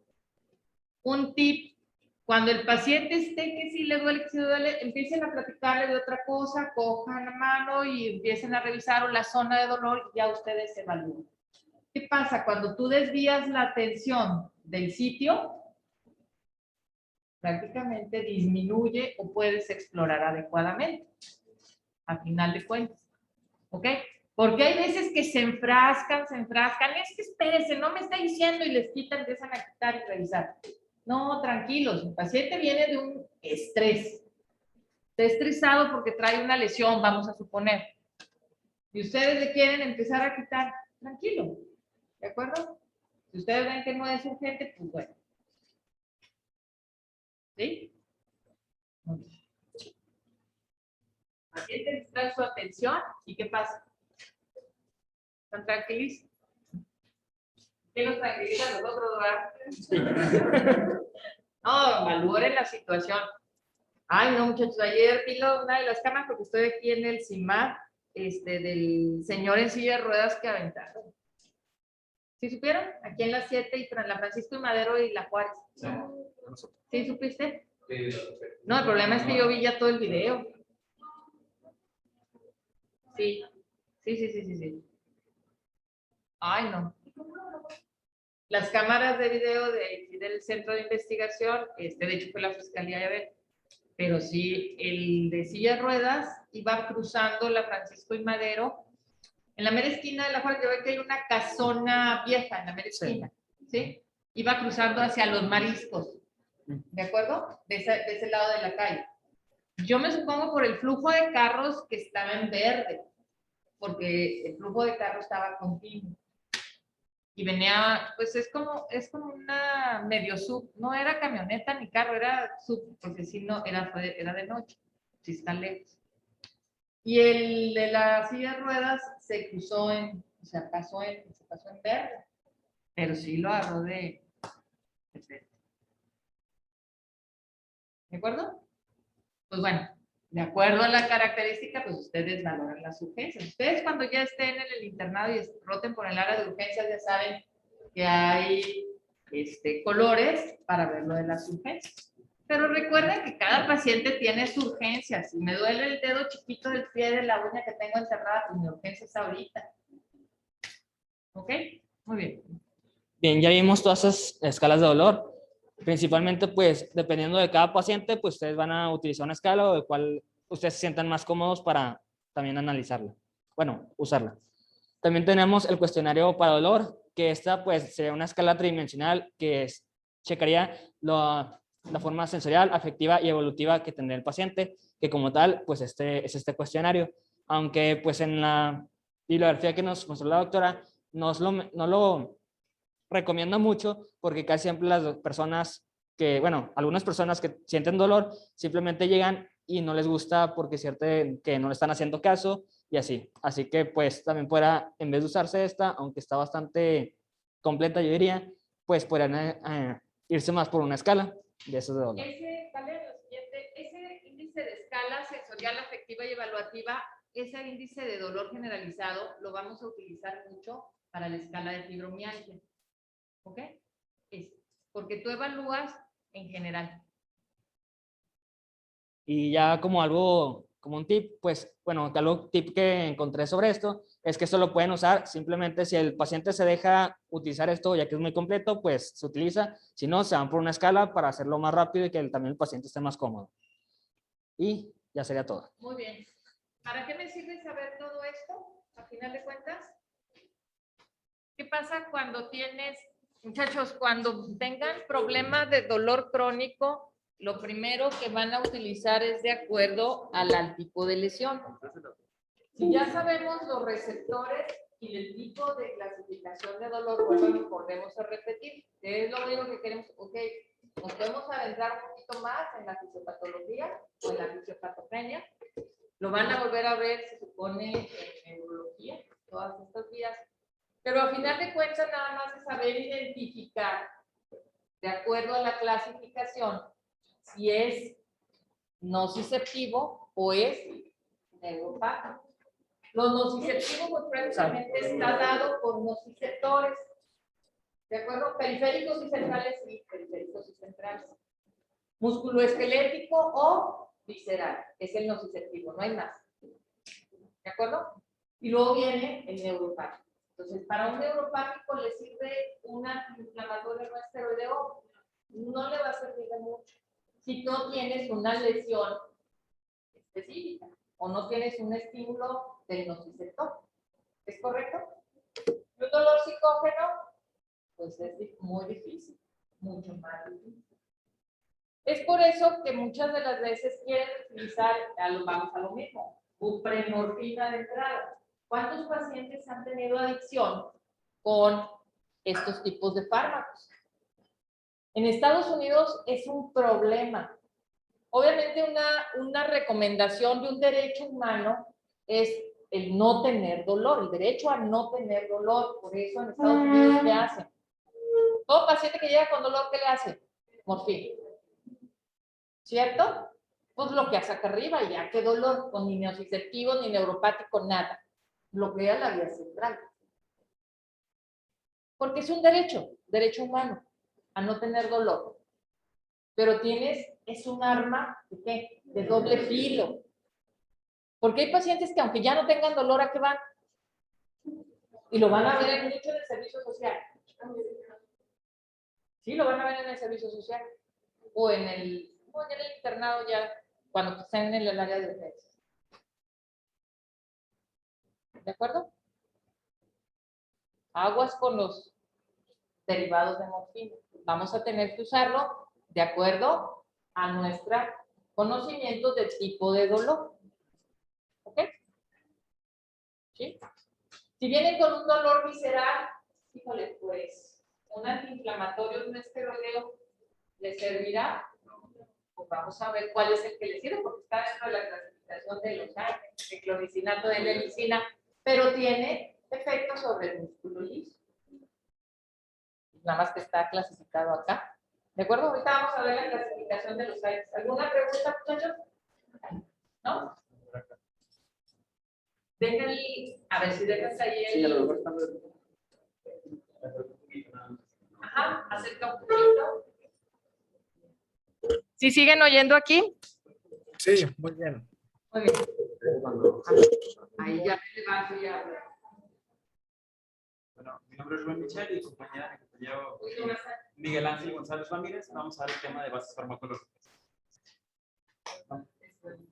Un tip, cuando el paciente esté que sí le duele, que sí le duele, empiecen a platicarle de otra cosa, cojan la mano y empiecen a revisar o la zona de dolor y ya ustedes evalúan. ¿Qué pasa? Cuando tú desvías la atención del sitio, prácticamente disminuye o puedes explorar adecuadamente. a final de cuentas. ¿Ok? Porque hay veces que se enfrascan, es que espérense, no me está diciendo y les quitan, empiezan a quitar y revisar. No, tranquilos, el paciente viene de un estrés. Está estresado porque trae una lesión, vamos a suponer. Y ustedes le quieren empezar a quitar, tranquilo, ¿de acuerdo? Si ustedes ven que no es urgente, pues bueno. ¿Sí? Paciente distrae su atención y ¿qué pasa? ¿Están tranquilos? ¿Qué los tranquiliza a nosotros, verdad? No, valoren la situación. Ay, no, muchachos, ayer vi una de las camas porque estoy aquí en el CIMAR, del señor en silla de ruedas que aventaron. ¿Sí supieron? Aquí en la 7 y la Francisco y Madero y la Juárez. ¿Sí supiste? No, el problema es que yo vi ya todo el video. Sí. Sí. Ay, no. Las cámaras de video del centro de investigación, de hecho fue la Fiscalía de ver, pero sí, el de silla de ruedas iba cruzando la Francisco y Madero. En la mera esquina de la Juárez, yo veo que hay una casona vieja en la mera esquina, ¿sí? Iba cruzando hacia los mariscos, ¿de acuerdo? De ese lado de la calle. Yo me supongo por el flujo de carros que estaba en verde, porque el flujo de carros estaba continuo. Y venía, pues es como una medio sub, no era camioneta ni carro, era sub, porque si no, era de noche, si está lejos. Y el de la silla de ruedas se cruzó pasó en verde, pero sí lo agarró de frente. ¿De acuerdo? Pues bueno, de acuerdo a la característica, pues ustedes valoran las urgencias. Ustedes cuando ya estén en el internado y roten por el área de urgencias, ya saben que hay colores para ver lo de las urgencias. Pero recuerden que cada paciente tiene su urgencia. Si me duele el dedo chiquito del pie de la uña que tengo encerrada, pues mi urgencia es ahorita. ¿Ok? Muy bien. Bien, ya vimos todas esas escalas de dolor. Principalmente, pues, dependiendo de cada paciente, pues ustedes van a utilizar una escala o de cual ustedes se sientan más cómodos para también analizarla. Bueno, usarla. También tenemos el cuestionario para dolor, que esta, pues, sería una escala tridimensional que checaría la forma sensorial, afectiva y evolutiva que tendría el paciente, que como tal, pues, es este cuestionario. Aunque, pues, en la bibliografía que nos mostró la doctora, no lo recomiendo mucho porque casi siempre las personas algunas personas que sienten dolor simplemente llegan y no les gusta porque sienten que no le están haciendo caso y así. Así que pues también podrá, en vez de usarse esta, aunque está bastante completa yo diría, pues podrían irse más por una escala de esos de dolor. Ese índice de escala sensorial, afectiva y evaluativa, ese índice de dolor generalizado lo vamos a utilizar mucho para la escala de fibromialgia. ¿Ok? Porque tú evalúas en general. Y ya como un tip, pues bueno, tip que encontré sobre esto es que esto lo pueden usar simplemente si el paciente se deja utilizar esto, ya que es muy completo, pues se utiliza. Si no, se van por una escala para hacerlo más rápido y que también el paciente esté más cómodo. Y ya sería todo. Muy bien. ¿Para qué me sirve saber todo esto? A final de cuentas, ¿qué pasa cuando muchachos, cuando tengan problemas de dolor crónico, lo primero que van a utilizar es de acuerdo al tipo de lesión? Si ya sabemos los receptores y el tipo de clasificación de dolor, volvemos a repetir, que es lo único que queremos, ok, nos podemos adentrar un poquito más en la fisiopatología o en la fisiopatogenia, lo van a volver a ver, se supone, en neurología, todas estas vías. Pero a final de cuentas nada más es saber identificar, de acuerdo a la clasificación, si es nociceptivo o es neuropático. Los nociceptivos pues, prácticamente está dado por nociceptores. ¿De acuerdo? Periféricos y centrales, sí, periféricos y centrales. Musculoesquelético o visceral, es el nociceptivo, no hay más. ¿De acuerdo? Y luego viene el neuropático. Entonces, para un neuropático le sirve un antiinflamatorio no esteroideo, no le va a servir de mucho si no tienes una lesión específica. o no tienes un estímulo del nociceptor. ¿Es correcto? Y un dolor psicógeno, pues es muy difícil, mucho más difícil. Es por eso que muchas de las veces quieren utilizar, vamos a lo mismo, buprenorfina de entrada. ¿Cuántos pacientes han tenido adicción con estos tipos de fármacos? En Estados Unidos es un problema. Obviamente una recomendación de un derecho humano es el no tener dolor, el derecho a no tener dolor. Por eso en Estados Unidos, ¿qué hacen? Todo paciente que llega con dolor, ¿qué le hacen? Morfina. ¿Cierto? Pues lo que hace acá arriba, ya qué dolor, con ni nociceptivo, ni neuropático, nada. Bloquea la vía central. Porque es un derecho humano, a no tener dolor. Pero es un arma ¿de qué? De doble filo. Porque hay pacientes que aunque ya no tengan dolor, ¿a qué van? Y lo van a ver mucho en el servicio social. Sí, lo van a ver en el servicio social. O en el internado ya, cuando estén en el área de defensa. ¿De acuerdo? Aguas con los derivados de morfina. Vamos a tener que usarlo de acuerdo a nuestro conocimiento del tipo de dolor. ¿Ok? ¿Sí? Si vienen con un dolor visceral, híjole, pues un antiinflamatorio, un esteroideo, ¿les servirá? Pues vamos a ver cuál es el que les sirve, porque está dentro de la clasificación de los ángeles, de cloricinato de lelicina, pero tiene efectos sobre el músculo liso. Nada más que está clasificado acá. ¿De acuerdo? Ahorita vamos a ver la clasificación de los ángeles. ¿Alguna pregunta, muchachos? ¿No? Deja a ver si dejas ahí el... Sí, a lo mejor están... Ajá, acerca un poquito. ¿Sí siguen oyendo aquí? Sí, muy bien. Muy bien. Ahí ya me levanto ya. Bueno, mi nombre es Rubén Michel y compañero Miguel Ángel González Ramírez. Vamos a ver el tema de bases farmacológicas.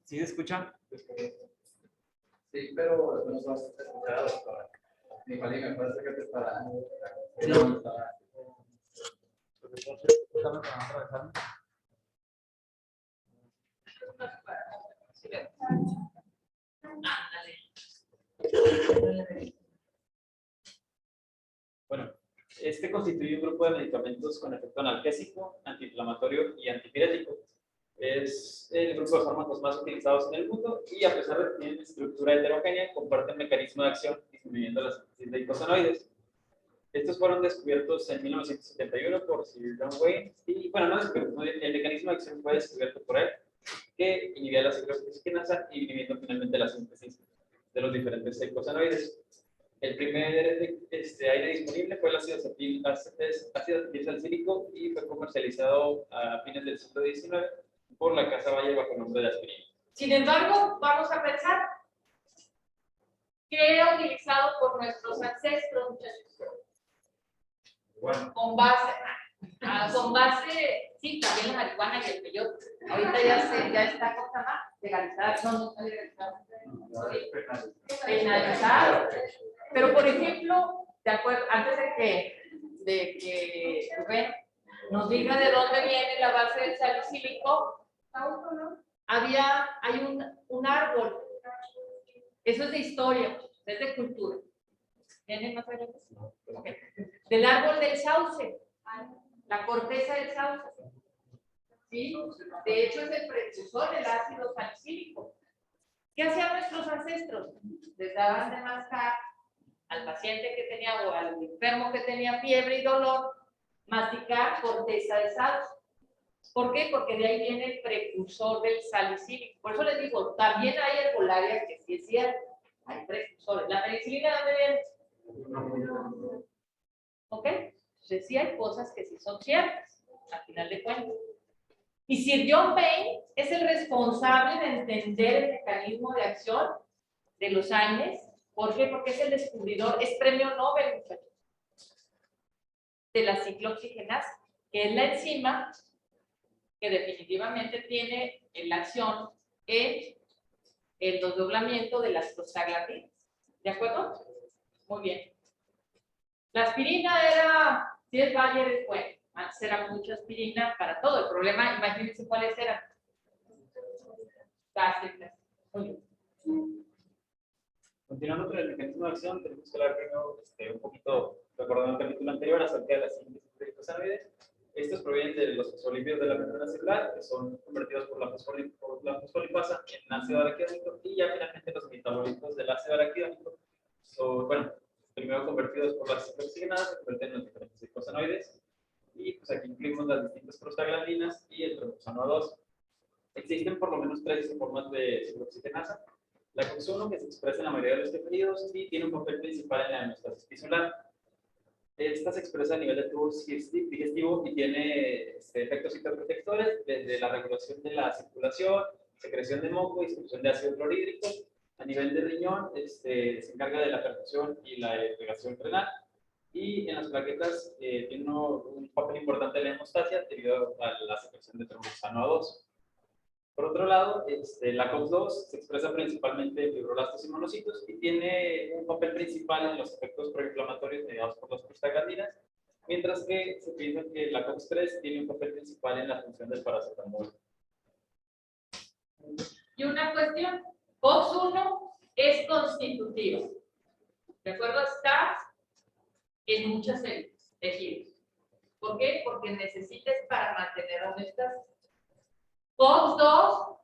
¿Sí se escucha? Sí, pero no vas a escuchar, doctora. Mi familia me parece que te para... Bueno, este constituye un grupo de medicamentos con efecto analgésico, antiinflamatorio y antipirético. Es el grupo de fármacos más utilizados en el mundo y a pesar de que tienen estructura heterogénea, comparten mecanismo de acción disminuyendo la síntesis de icosanoides. Estos fueron descubiertos en 1971 por Sir John Wayne y, bueno, no descubiertos, el mecanismo de acción fue descubierto por él, que inhibía la cicloproteína y inhibiendo finalmente la síntesis de los diferentes icosanoides. El primer aire disponible fue el ácido acetil salicílico y fue comercializado a fines del siglo XIX por la Casa Valle bajo el nombre de aspirina. Sin embargo, vamos a pensar que era utilizado por nuestros ancestros, muchachos. Bueno. Con base, sí, también la marihuana y el peyote. Ahorita ya está legalizada, no está legalizada. Penalizada. Pero, por ejemplo, de acuerdo, antes de que Rubén nos diga de dónde viene la base del salicílico, hay un árbol. Eso es de historia, es de cultura. ¿Tienen más adelante? Okay. Del árbol del sauce, la corteza del sauce. ¿Sí? De hecho, es el precursor del ácido salicílico. ¿Qué hacían nuestros ancestros? Les daban de mascar al paciente que tenía o al enfermo que tenía fiebre y dolor, masticar corteza de sauce. ¿Por qué? Porque de ahí viene el precursor del salicílico. Por eso les digo, también hay herbolarias que sí es cierto, hay precursores. ¿La penicilina de dónde viene? ¿Ok? Entonces sí hay cosas que sí son ciertas, al final de cuentas. Y Sir John Wayne es el responsable de entender el mecanismo de acción de los AINES. ¿Por qué? Porque es el descubridor, es premio Nobel, muchachos, de la ciclooxigenasa, que es la enzima que definitivamente tiene la acción en el desdoblamiento de las prostaglandinas. ¿De acuerdo? Muy bien. La aspirina era, si es Bayer es bueno, antes era mucha aspirina para todo. El problema, imagínense cuáles eran. Básicas. Muy bien. Continuando con el mecanismo de acción, tenemos que hablar primero un poquito, recordando el capítulo anterior, acerca de las síntesis de glicosanoides. Estos provienen de los fosfolípidos de la membrana celular, que son convertidos por la fosfolipasa en ácido araquidónico, y ya finalmente los metabolitos del ácido araquidónico son, bueno, primero convertidos por las oxigenadas, se convierten en los diferentes glicosanoides, y pues aquí incluimos las distintas prostaglandinas y el triptófano A2. Existen por lo menos 3 isoformas de ciclooxigenasa. La COX-1, que se expresa en la mayoría de los tejidos y tiene un papel principal en la hemostasis tisular. Esta se expresa a nivel de tubo digestivo y tiene efectos citoprotectores desde la regulación de la circulación, secreción de moco y distribución de ácido clorhídrico. A nivel de riñón, se encarga de la perfusión y la irrigación renal. Y en las plaquetas tiene un papel importante en la hemostasia debido a la secreción de tromboxano A2. Por otro lado, la COX-2 se expresa principalmente en fibroblastos y monocitos y tiene un papel principal en los efectos proinflamatorios mediados por las prostaglandinas, mientras que se piensa que la COX-3 tiene un papel principal en la función del paracetamol. Y una cuestión, COX-1 es constitutivo. ¿De acuerdo? Está en muchas células, tejidos. ¿Por qué? Porque necesitas para mantener homeostasis. COX-2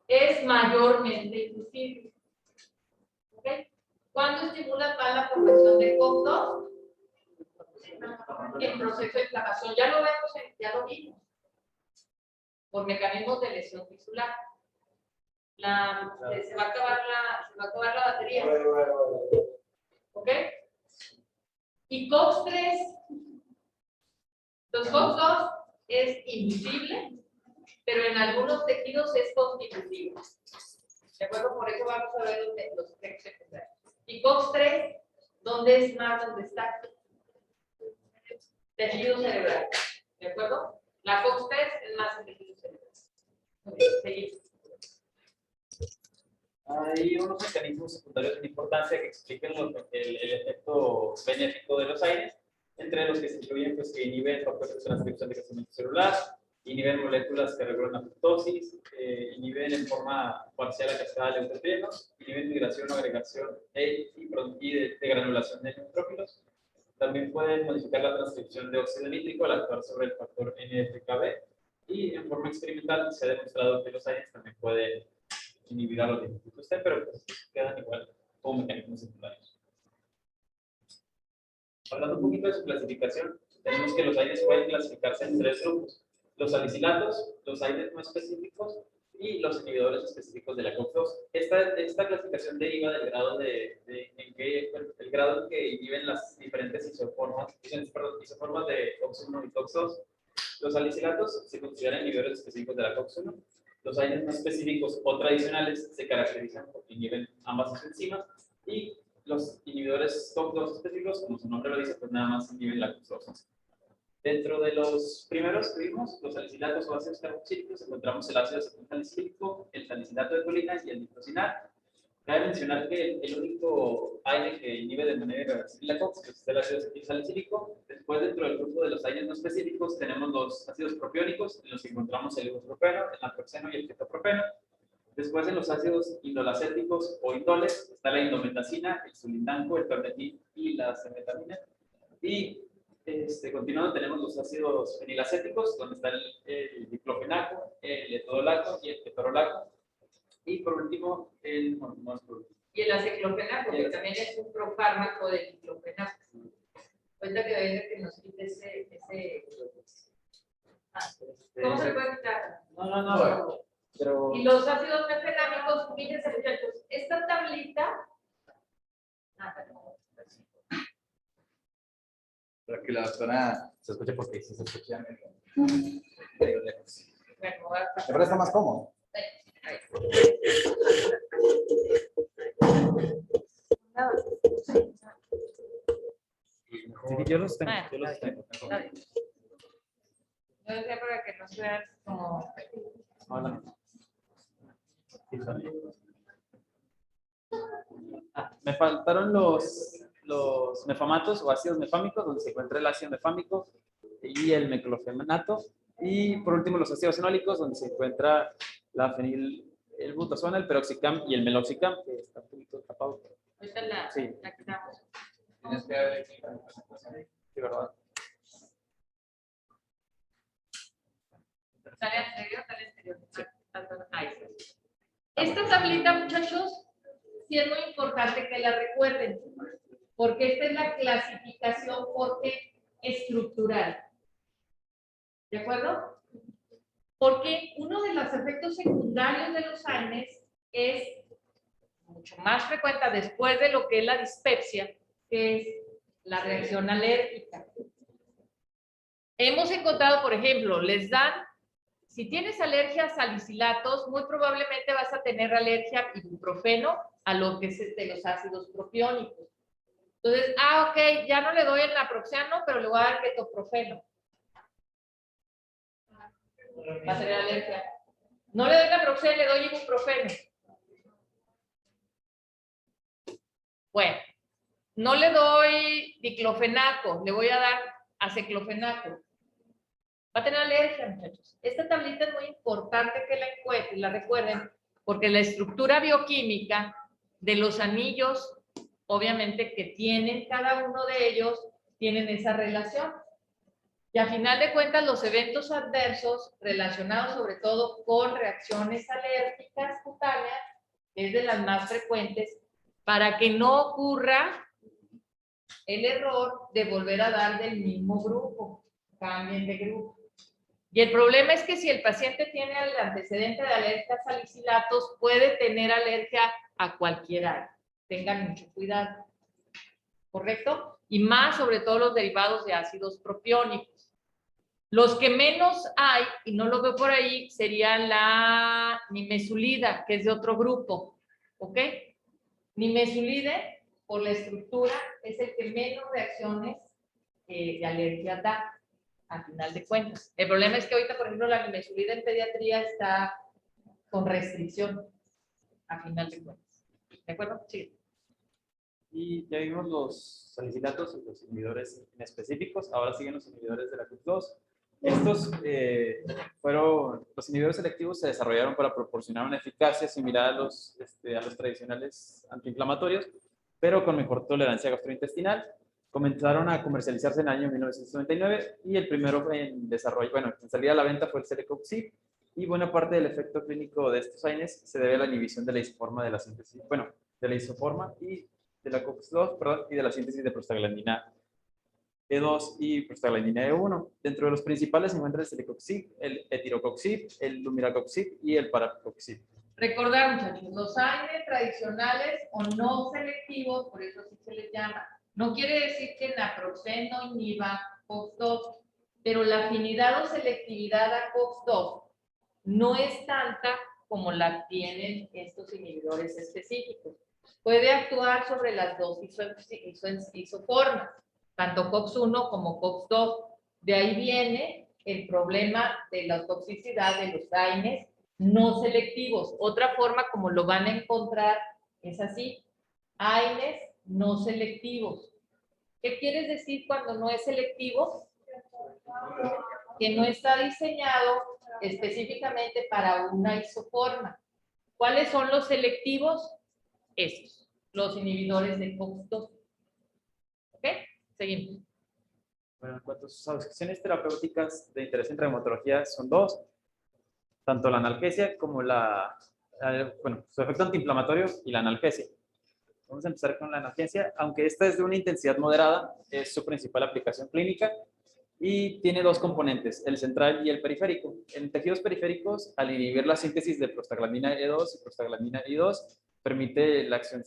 es mayormente inducible. ¿Ok? ¿Cuándo estimula tal la formación de COX-2? En proceso de inflamación. Ya lo vemos, ya lo vimos. Por mecanismos de lesión tisular. Se va a acabar la batería. ¿Ok? Y COX-3. Entonces, COX-2 es inducible, pero en algunos tejidos es constitutivo. ¿De acuerdo? Por eso vamos a ver los efectos secundarios. Y COX-3, ¿dónde es más? ¿Dónde está? Tejido cerebral. ¿De acuerdo? La COX-3 es más en tejido cerebral. Muy bien, seguimos. Hay unos mecanismos secundarios de importancia que explican el efecto benéfico de los AINES, entre los que se incluyen pues, que inhiben factores de transcripción de crecimiento celular, inhiben moléculas que regulan la apoptosis, inhiben en forma parcial la cascada de leucotrienos, inhiben migración o agregación y de granulación de neutrófilos. También pueden modificar la transcripción de óxido nítrico al actuar sobre el factor NFKB, y en forma experimental se ha demostrado que los AINES también pueden inhibir a los linfocitos T, pero pues, quedan igual como mecanismos secundarios. Hablando un poquito de su clasificación, tenemos que los AINES pueden clasificarse en 3 grupos: los salicilatos, los AINES no específicos y los inhibidores específicos de la COX-2. Esta clasificación deriva del grado el grado en que inhiben las diferentes isoformas de COX-1 y COX-2. Los salicilatos se consideran inhibidores específicos de la COX-1. Los AINES no específicos o tradicionales se caracterizan porque inhiben ambas enzimas, y los inhibidores COX-2 específicos, como su nombre lo dice, pues nada más inhiben la COX-2. Dentro de los primeros que vimos, los salicilatos o ácidos carboxílicos, encontramos el ácido acetilsalicílico, el salicilato de colina y el nitrosinal. Cabe mencionar que el único AINE que inhibe de manera irreversible la COX es el ácido acetilsalicílico. Después, dentro del grupo de los AINES no específicos, tenemos los ácidos propiónicos, en los que encontramos el ibupropeno, el naproxeno y el ketopropeno. Después, en los ácidos indolacéticos o indoles, está la indometacina, el sulindanco, el permetil y la cemetamina. Y continuando, tenemos los ácidos fenilacéticos, donde está el diclofenaco, el etodolaco y el ketorolaco. Y por último, Y el aciclofenaco, que también es un profármaco de diclofenaco. Ahorita que nos quite ese... ¿Cómo se puede quitar? No. Pero... Y los ácidos mefenámicos, fíjense muchachos, esta tablita... Para que la doctora se escuche, porque si se escucha medio lejos. Bueno, voy a ¿De verdad está más cómodo? Sí, yo los tengo. Bueno, Yo los tengo. Está bien. Yo decía para que no seas como... Hola. Sí, está bien. Me faltaron los mefamatos o ácidos mefámicos, donde se encuentra el ácido mefámico y el meclofenato. Y por último, los ácidos fenólicos, donde se encuentra la el butazona, el peroxicam y el meloxicam, que está un poquito tapado. Ahorita la, Sí. la quitamos. Tienes que ver. Sí, ¿verdad? Sale anterior, sale anterior. Ahí está. Esta tablita, muchachos, sí es muy importante que la recuerden, porque esta es la clasificación estructural. ¿De acuerdo? Porque uno de los efectos secundarios de los AINES es mucho más frecuente después de lo que es la dispepsia, que es la reacción alérgica. Hemos encontrado, por ejemplo, les dan, si tienes alergia a salicilatos, muy probablemente vas a tener alergia a ibuprofeno, a lo que es de los ácidos propiónicos. Entonces, ok, ya no le doy el naproxeno, pero le voy a dar ketoprofeno. Va a tener alergia. No le doy naproxeno, le doy ibuprofeno. Bueno, no le doy diclofenaco, le voy a dar aceclofenaco. Va a tener alergia, muchachos. Esta tablita es muy importante que la recuerden, porque la estructura bioquímica de los anillos, obviamente que tienen cada uno de ellos, tienen esa relación. Y a final de cuentas, los eventos adversos relacionados sobre todo con reacciones alérgicas cutáneas es de las más frecuentes para que no ocurra el error de volver a dar del mismo grupo. Cambien de grupo. Y el problema es que si el paciente tiene el antecedente de alergia a salicilatos, puede tener alergia a cualquier área. Tengan mucho cuidado. ¿Correcto? Y más sobre todo los derivados de ácidos propiónicos. Los que menos hay, y no lo veo por ahí, sería la nimesulida, que es de otro grupo. ¿Ok? Nimesulide, por la estructura, es el que menos reacciones de alergia da, a final de cuentas. El problema es que ahorita, por ejemplo, la nimesulida en pediatría está con restricción, a final de cuentas. ¿De acuerdo? Sí. Y ya vimos los salicilatos y los inhibidores específicos. Ahora siguen los inhibidores de la CUP2. Estos fueron, los inhibidores selectivos se desarrollaron para proporcionar una eficacia similar a los tradicionales antiinflamatorios, pero con mejor tolerancia gastrointestinal. Comenzaron a comercializarse en el año 1999 y el primero en desarrollo, bueno, en salida a la venta fue el Celecoxib, y buena parte del efecto clínico de estos AINES se debe a la inhibición de la isoforma de la síntesis, bueno, de la isoforma y de la COX-2, perdón, y de la síntesis de prostaglandina E2 y prostaglandina E1. Dentro de los principales se encuentra el Celecoxib, el etirocoxib, el lumiracoxib y el paracoxib. Recordar, muchachos, los AINES tradicionales o no selectivos, por eso así se les llama. No quiere decir que naproxeno inhiba COX-2, pero la afinidad o selectividad a COX-2 no es tanta como la tienen estos inhibidores específicos. Puede actuar sobre las dos isoformas, tanto COX-1 como COX-2. De ahí viene el problema de la toxicidad de los AINES no selectivos. Otra forma como lo van a encontrar es así: AINES no selectivos. ¿Qué quieres decir cuando no es selectivo? Que no está diseñado específicamente para una isoforma. ¿Cuáles son los selectivos? Esos, los inhibidores de COX-2. ¿Ok? Seguimos. Bueno, en cuanto a sus asociaciones terapéuticas de interés en reumatología son dos, tanto la analgesia como bueno, su efecto antiinflamatorio y la analgesia. Vamos a empezar con la analgesia, aunque esta es de una intensidad moderada, es su principal aplicación clínica y tiene dos componentes, el central y el periférico. En tejidos periféricos, al inhibir la síntesis de prostaglandina E2 y prostaglandina I2, permite la acción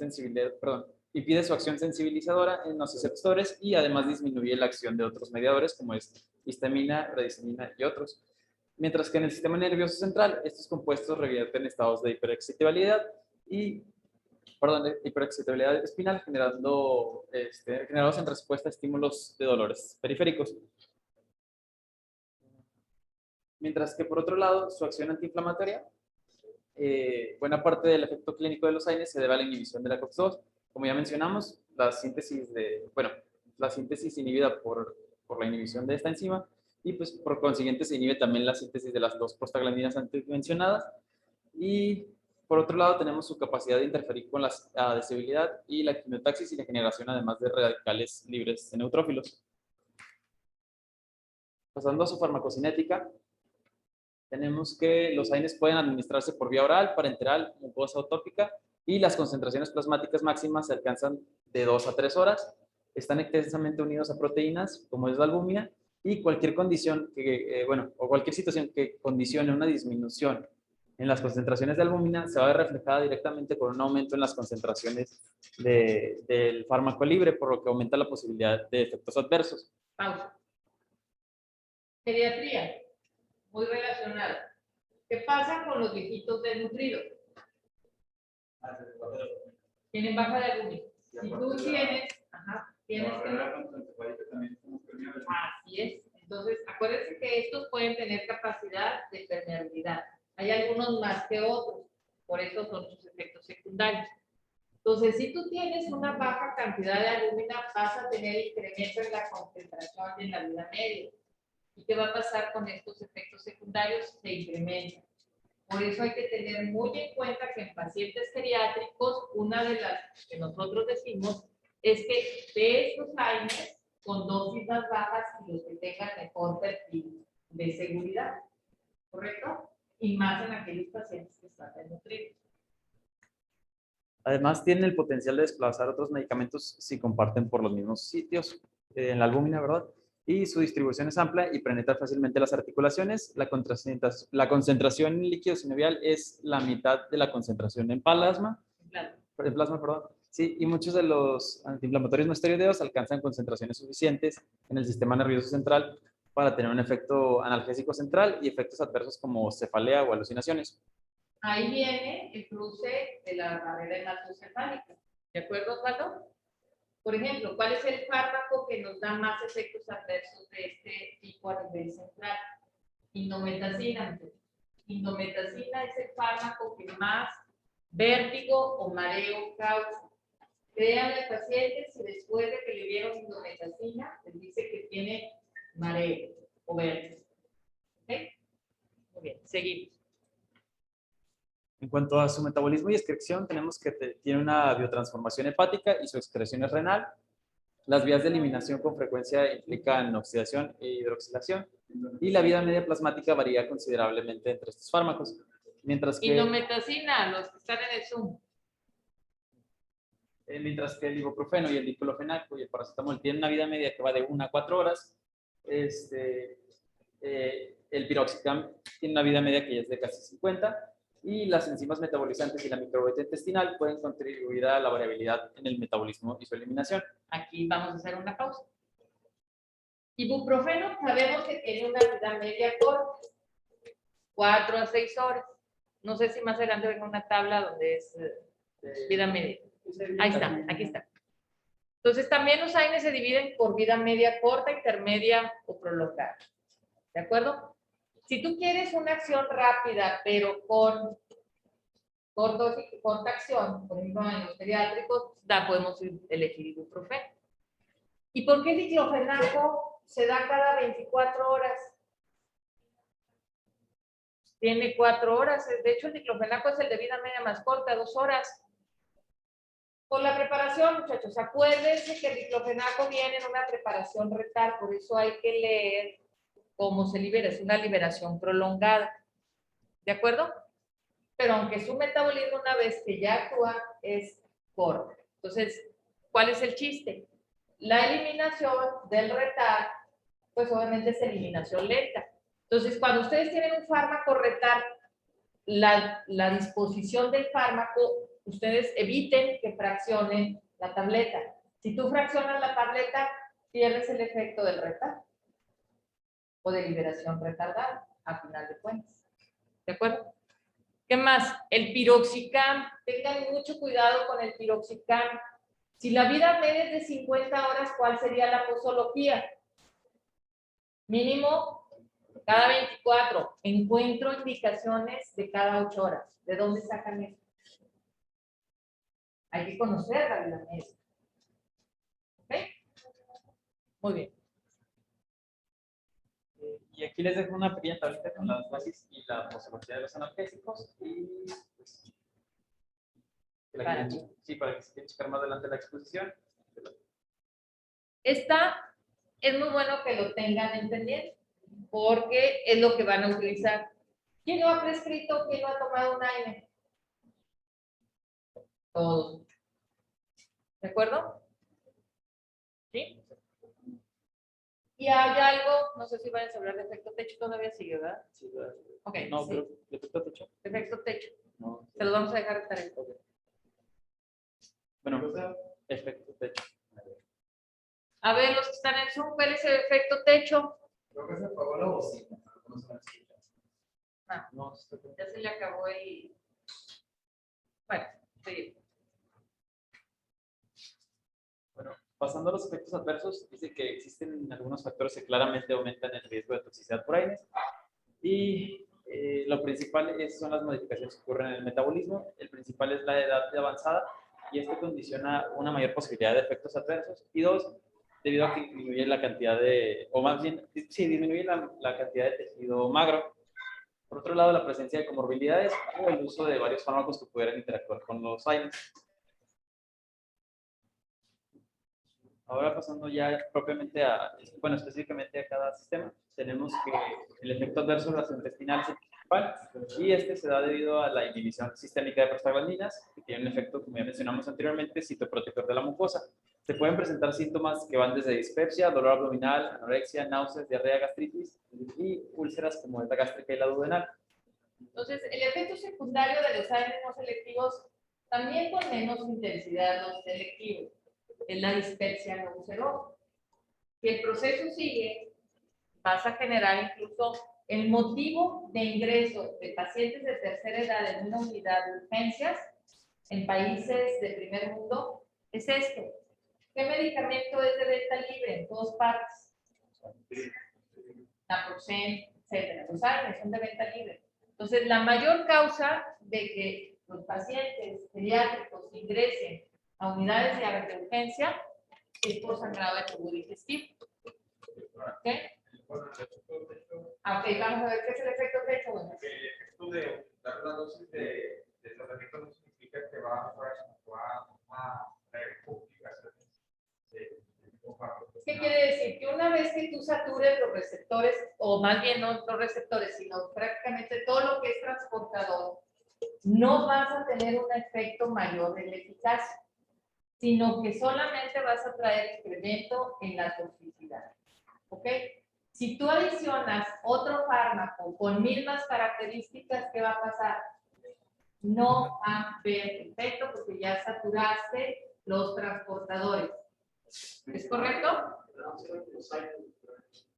impide su acción sensibilizadora en los receptores y además disminuye la acción de otros mediadores como es histamina, radicinina y otros. Mientras que en el sistema nervioso central, estos compuestos revierten estados de hiperexcitabilidad hiperexcitabilidad espinal, generados en respuesta a estímulos de dolores periféricos. Mientras que por otro lado, su acción antiinflamatoria buena parte del efecto clínico de los AINES se debe a la inhibición de la COX-2. Como ya mencionamos, la síntesis inhibida por la inhibición de esta enzima y pues por consiguiente se inhibe también la síntesis de las dos prostaglandinas antes mencionadas. Y por otro lado tenemos su capacidad de interferir con la adhesibilidad y la quimiotaxis y la generación además de radicales libres de neutrófilos. Pasando a su farmacocinética, tenemos que los AINES pueden administrarse por vía oral, parenteral, mucosa o tópica y las concentraciones plasmáticas máximas se alcanzan de 2 a 3 horas. Están extensamente unidos a proteínas, como es la albúmina, y cualquier condición o cualquier situación que condicione una disminución en las concentraciones de albúmina se va a ver reflejada directamente con un aumento en las concentraciones del fármaco libre, por lo que aumenta la posibilidad de efectos adversos. Pausa. Pediatría, muy relacionada. ¿Qué pasa con los viejitos desnutridos? Tienen baja de albúmina. Si tú tienes que... Así es. Entonces, acuérdense que estos pueden tener capacidad de permeabilidad. Hay algunos más que otros, por eso son sus efectos secundarios. Entonces, si tú tienes una baja cantidad de albúmina, vas a tener incremento en la concentración en la vida media. ¿Y qué va a pasar con estos efectos secundarios? Se incrementan. Por eso hay que tener muy en cuenta que en pacientes geriátricos, una de las que nosotros decimos es que de estos AINES con dosis más bajas y los que tengan mejor perfil de seguridad, ¿correcto? Y más en aquellos pacientes que están desnutridos. Además, tienen el potencial de desplazar otros medicamentos si comparten por los mismos sitios en la albúmina, ¿verdad? Y su distribución es amplia y penetra fácilmente las articulaciones. La concentración en líquido sinovial es la mitad de la concentración en plasma. En plasma, perdón. Sí, y muchos de los antiinflamatorios no esteroideos alcanzan concentraciones suficientes en el sistema nervioso central para tener un efecto analgésico central y efectos adversos como cefalea o alucinaciones. Ahí viene el cruce de la barrera hematocefálica. ¿De acuerdo, Osvaldo? Por ejemplo, ¿cuál es el fármaco que nos da más efectos adversos de este tipo a nivel central? Indometacina. Indometacina es el fármaco que más vértigo o mareo causa. Créanle al paciente si después de que le dieron indometacina, les dice que tiene mareo o vértigo. ¿Ok? Muy bien, seguimos. En cuanto a su metabolismo y excreción, tenemos que tiene una biotransformación hepática y su excreción es renal. Las vías de eliminación con frecuencia implican oxidación e hidroxilación y la vida media plasmática varía considerablemente entre estos fármacos. Mientras que Indometacina, los que están en el Zoom. Mientras que el ibuprofeno y el diclofenaco y el paracetamol tienen una vida media que va de 1 a 4 horas, el piroxicam tiene una vida media que es de casi 50 y las enzimas metabolizantes y la microbiota intestinal pueden contribuir a la variabilidad en el metabolismo y su eliminación. Aquí vamos a hacer una pausa. Ibuprofeno sabemos que tiene una vida media corta, 4 a 6 horas. No sé si más adelante venga una tabla donde es vida media. Ahí está, aquí está. Entonces también los AINES se dividen por vida media corta, intermedia o prolongada. ¿De acuerdo? Si tú quieres una acción rápida, pero con corta acción, por ejemplo en los pediátricos, podemos elegir ibuprofeno. ¿Y por qué el diclofenaco se da cada 24 horas? Tiene 4 horas. De hecho, el diclofenaco es el de vida media más corta, 2 horas. Por la preparación, muchachos, acuérdense que el diclofenaco viene en una preparación rectal, por eso hay que leer cómo se libera, es una liberación prolongada. ¿De acuerdo? Pero aunque su metabolismo una vez que ya actúa es corto. Entonces, ¿cuál es el chiste? La eliminación del rectal, pues obviamente es eliminación lenta. Entonces, cuando ustedes tienen un fármaco rectal, la disposición del fármaco, ustedes eviten que fraccionen la tableta. Si tú fraccionas la tableta, pierdes el efecto del rectal o de liberación retardada, a final de cuentas. ¿De acuerdo? ¿Qué más? El piroxicam. Tengan mucho cuidado con el piroxicam. Si la vida media es de 50 horas, ¿cuál sería la posología? Mínimo Cada 24. Encuentro indicaciones de cada 8 horas. ¿De dónde sacan esto? Hay que conocer la mesa. ¿Ok? Muy bien. Y aquí les dejo una pequeña tablita con las bases y la posología de los analgésicos. Y pues, que la Para. quieren- sí, para que se quieran checar más adelante la exposición. Esta es muy bueno que lo tengan entendido, porque es lo que van a utilizar. ¿Quién no ha prescrito? ¿Quién no ha tomado un AINE? Todos. ¿De acuerdo? ¿Sí? Y hay algo, no sé si van a hablar de efecto techo, todavía sigue, ¿verdad? Sí, ¿verdad? Ok, No, sí. pero ¿de qué está hecho? Efecto techo. No. Se los vamos a dejar de tarea. Bueno, efecto techo. A ver, los que están en Zoom, ¿cuál es el efecto techo? Creo que se apagó la bocina. No se la escucha. Ah, No, está bien. ya se le acabó el... Bueno, sí. Bueno, pasando a los efectos adversos, dice que existen algunos factores que claramente aumentan el riesgo de toxicidad por aires. Y lo principal son las modificaciones que ocurren en el metabolismo. El principal es la edad avanzada y esto condiciona una mayor posibilidad de efectos adversos. Y dos, debido a que disminuye la cantidad de, o más bien, sí, disminuye la cantidad de tejido magro. Por otro lado, la presencia de comorbilidades o el uso de varios fármacos que pudieran interactuar con los AINES. Ahora pasando ya propiamente a, bueno, específicamente a cada sistema, tenemos que el efecto adverso gastrointestinal es el principal y este se da debido a la inhibición sistémica de prostaglandinas, que tiene un efecto, como ya mencionamos anteriormente, citoprotector de la mucosa. Se pueden presentar síntomas que van desde dispepsia, dolor abdominal, anorexia, náuseas, diarrea, gastritis y úlceras como esta gástrica y la duodenal. Entonces, el efecto secundario de los AINES no selectivos, también con menos intensidad los selectivos, es la dispepsia no ulcerosa. Si el proceso sigue, vas a generar incluso el motivo de ingreso de pacientes de tercera edad en una unidad de urgencias en países de primer mundo, es esto. ¿Qué medicamento es de venta libre en todas partes? Naproxen, etcétera. Los AINES son de venta libre. Entonces, la mayor causa de que los pacientes pediátricos ingresen a unidades de urgencia es por sangrado de tubo digestivo. ¿Ok? Ok, vamos a ver qué es el efecto techo. Bueno, El efecto de dar la dosis de tratamiento no significa que va a mejorar, sino va a traer complicaciones de tipo farmacológico. ¿qué quiere decir? Que una vez que tú satures los receptores, o más bien no los receptores, sino prácticamente todo lo que es transportador, no vas a tener un efecto mayor de la eficacia, sino que solamente vas a traer incremento en la toxicidad. ¿Ok? Si tú adicionas otro fármaco con mismas características, ¿qué va a pasar? No va a haber efecto porque ya saturaste los transportadores. ¿Es correcto?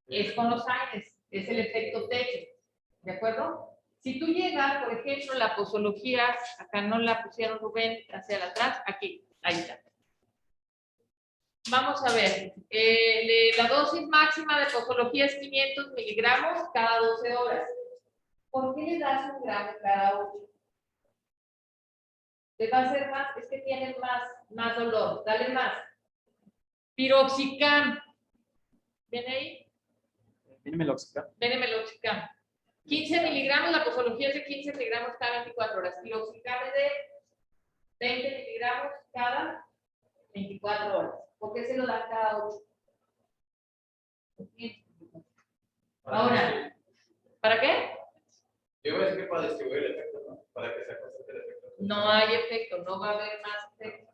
Es con los AINES, es el efecto techo. ¿De acuerdo? Si tú llegas, por ejemplo, la posología, acá no la pusieron Rubén, hacia atrás, aquí, ahí está. Vamos a ver, la dosis máxima de posología es 500 miligramos cada 12 horas. ¿Por qué le das 1 gramo cada 8? Le va a hacer más, es que tienen más dolor, dale más. Piroxicam, ¿viene ahí? Viene meloxicam. Viene meloxicam. 15 miligramos, la posología es de 15 miligramos cada 24 horas. Piroxicam es de 20 miligramos cada 24 horas. ¿Por qué se lo dan cada 8? Ahora, ¿para qué? Yo voy a decir que para distribuir el efecto, ¿no? Para que se concentre el efecto. No hay efecto, no va a haber más efecto.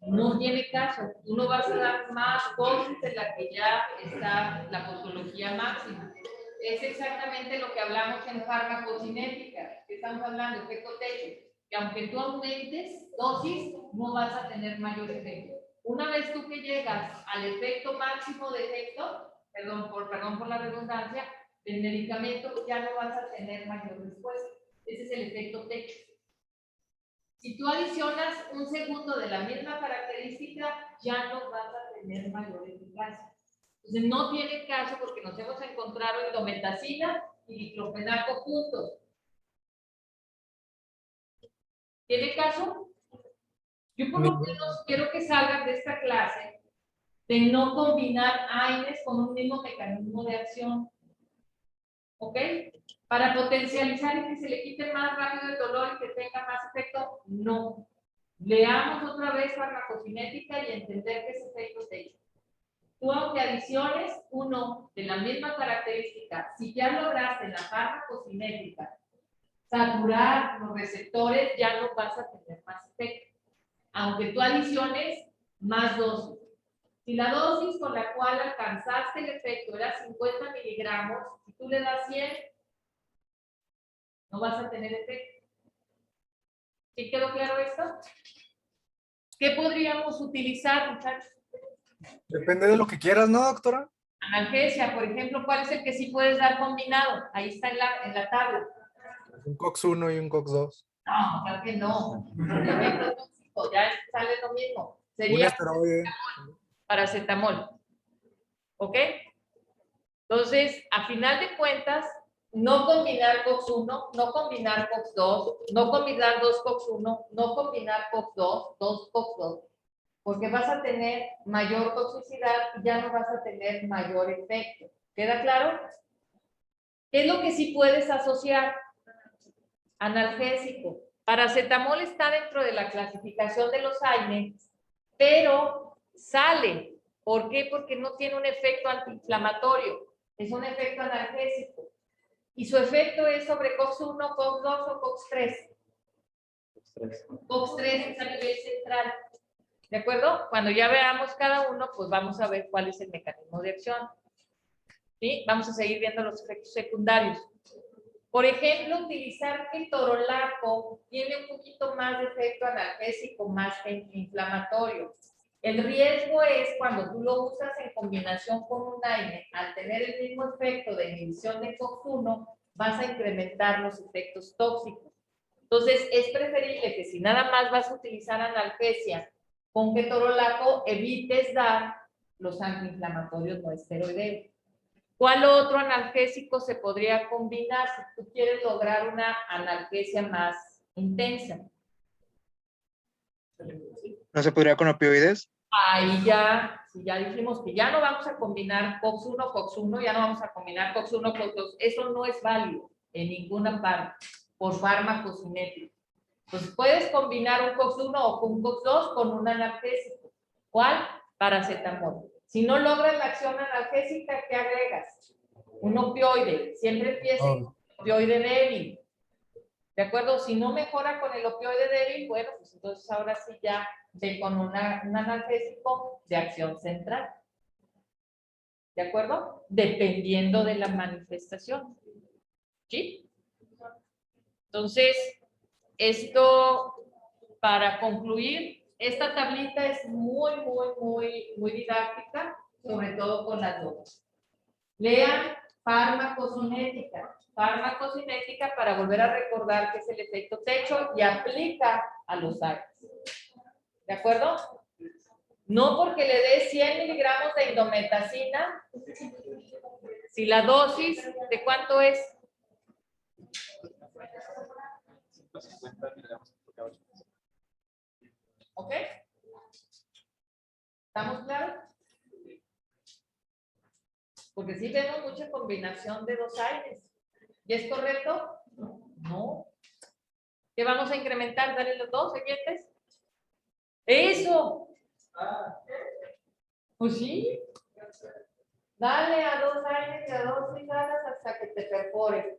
No tiene caso. Uno va a dar más dosis de la que ya está la posología máxima. Es exactamente lo que hablamos en farmacocinética. ¿Qué estamos hablando? Efecto techo. Que aunque tú aumentes dosis, no vas a tener mayor efecto. Una vez tú que llegas al efecto máximo de efecto, perdón por la redundancia, el medicamento ya no vas a tener mayor respuesta. Ese es el efecto techo. Si tú adicionas un segundo de la misma característica, ya no vas a tener mayor eficacia. Entonces, no tiene caso porque nos hemos encontrado indometacina y diclofenaco juntos. ¿Tiene caso? Yo por lo menos quiero que salgan de esta clase de no combinar AINES con un mismo mecanismo de acción. ¿Ok? Para potencializar y que se le quite más rápido el dolor y que tenga más efecto, no. Leamos otra vez farmacocinética y entender qué es efecto techo. Tú, aunque adiciones uno de la misma característica, si ya lograste en la farmacocinética saturar los receptores, ya no vas a tener más efecto. Aunque tú adiciones más dosis. Si la dosis con la cual alcanzaste el efecto era 50 miligramos, si tú le das 100, no vas a tener efecto. ¿Sí quedó claro esto? ¿Qué podríamos utilizar, muchachos? Depende de lo que quieras, ¿no, doctora? Analgesia, por ejemplo, ¿cuál es el que sí puedes dar combinado? Ahí está en la tabla. Un COX-1 y un COX-2. No, claro que no. Efecto tóxico, ya sale lo mismo. Un Sería esteroide. paracetamol. ¿Ok? Entonces, a final de cuentas, no combinar COX-1, no combinar COX-2, no combinar 2 COX-1, no combinar COX-2, 2 COX-2, porque vas a tener mayor toxicidad y ya no vas a tener mayor efecto. ¿Queda claro? ¿Qué es lo que sí puedes asociar? Analgésico. Paracetamol está dentro de la clasificación de los AINES, pero sale. ¿Por qué? Porque no tiene un efecto antiinflamatorio, es un efecto analgésico. Y su efecto es sobre COX-1, COX-2 o COX-3. COX-3 es a nivel central. ¿De acuerdo? Cuando ya veamos cada uno, pues vamos a ver cuál es el mecanismo de acción. ¿Sí? Vamos a seguir viendo los efectos secundarios. Por ejemplo, utilizar ketorolaco tiene un poquito más de efecto analgésico, más inflamatorio. El riesgo es cuando tú lo usas en combinación con un AINE, al tener el mismo efecto de inhibición de COX-1, vas a incrementar los efectos tóxicos. Entonces, es preferible que si nada más vas a utilizar analgesia con ketorolaco, evites dar los antiinflamatorios no esteroideos. ¿Cuál otro analgésico se podría combinar si tú quieres lograr una analgesia más intensa? ¿No se podría con opioides? Ahí ya, si ya dijimos que ya no vamos a combinar COX-1, ya no vamos a combinar COX-1, COX-2, eso no es válido en ninguna parte por farmacocinético. Entonces puedes combinar un COX-1 o un COX-2 con un analgésico. ¿Cuál? Paracetamol. Si no logras la acción analgésica, ¿qué agregas? Un opioide. Siempre empieza con opioide débil. ¿De acuerdo? Si no mejora con el opioide débil, bueno, pues entonces ahora sí ya ve con un analgésico de acción central. ¿De acuerdo? Dependiendo de la manifestación. ¿Sí? Entonces, esto, para concluir, esta tablita es muy didáctica, sobre todo con las dos. Lean farmacocinética. Farmacocinética para volver a recordar que es el efecto techo y aplica a los AINES. ¿De acuerdo? No porque le dé 100 miligramos de indometacina, si la dosis, ¿de cuánto es? 150 miligramos por cada 8 meses. ¿Ok? ¿Estamos claros? Porque sí vemos mucha combinación de dos AINES. ¿Y es correcto? No. ¿Qué vamos a incrementar? ¿Darle los dos siguientes? ¡Eso! Pues sí. Dale a dos AINES y a dos ligadas hasta que te perfore.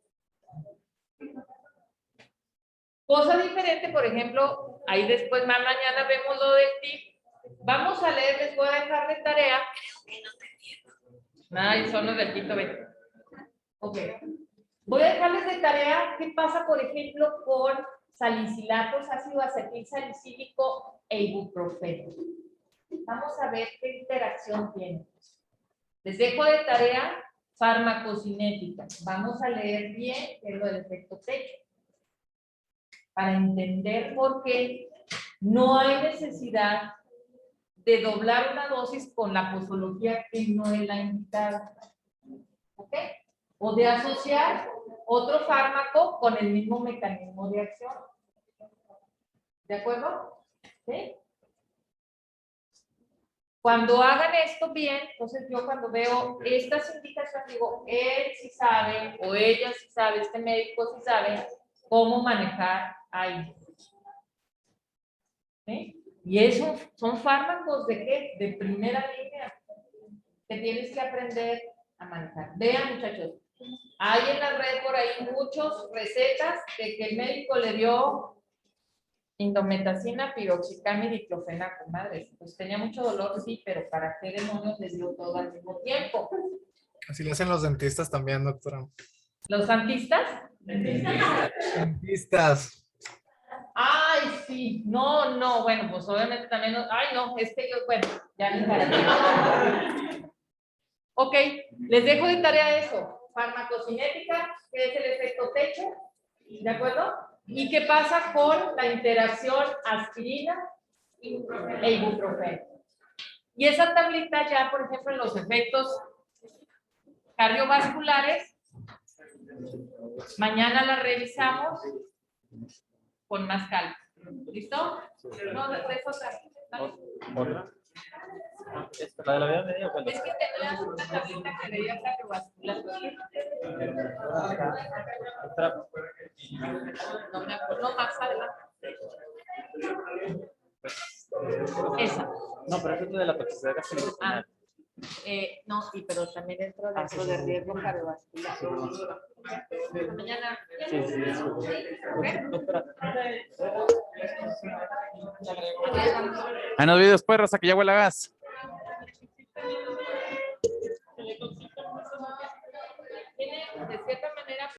Cosa diferente, por ejemplo, ahí después más mañana vemos lo del TIP. Vamos a leer, les voy a dejar de tarea. Creo que no te entiendo. Ay, son los del quinto 20. Ok. Voy a dejarles de tarea qué pasa, por ejemplo, con salicilatos, ácido acetil salicílico e ibuprofeno. Vamos a ver qué interacción tiene. Les dejo de tarea farmacocinética. Vamos a leer bien qué es lo del efecto techo, para entender por qué no hay necesidad de doblar una dosis con la posología que no es la indicada. ¿Ok? O de asociar otro fármaco con el mismo mecanismo de acción. ¿De acuerdo? ¿Sí? Cuando hagan esto bien, entonces yo cuando veo estas indicaciones digo, él sí sabe o ella sí sabe, este médico sí sabe cómo manejar ahí. ¿Sí? Y eso son fármacos de qué? De primera línea que tienes que aprender a manejar. Vean, muchachos, hay en la red por ahí muchas recetas de que el médico le dio indometacina, piroxicam y diclofenaco, madre. Pues tenía mucho dolor, sí, pero ¿para qué demonios les dio todo al mismo tiempo? Así le hacen los dentistas también, doctora. ¿Los santistas? Dentistas. Ay, sí, no, bueno, pues obviamente también, ay, no, es que yo, bueno, ya ni para qué. Ok, les dejo de tarea eso, farmacocinética, que es el efecto techo, ¿de acuerdo? ¿Y qué pasa con la interacción aspirina e ibuprofeno? Y esa tablita ya, por ejemplo, en los efectos cardiovasculares, mañana la revisamos con más calma. ¿Listo? No, de otra. ¿Otra? ¿La de la vida media o cuál? Es que tenías una tablita que veía cardiovascular. Otra. No me acuerdo, no, más adelante. Esa. No, pero eso es de la toxicidad gastrointestinal. No, sí, pero también dentro de riesgo cardiovascular. Mañana. Sí, sí, sí. Doctora. Ahí nos vemos después, Rosa, que ya huele a gas.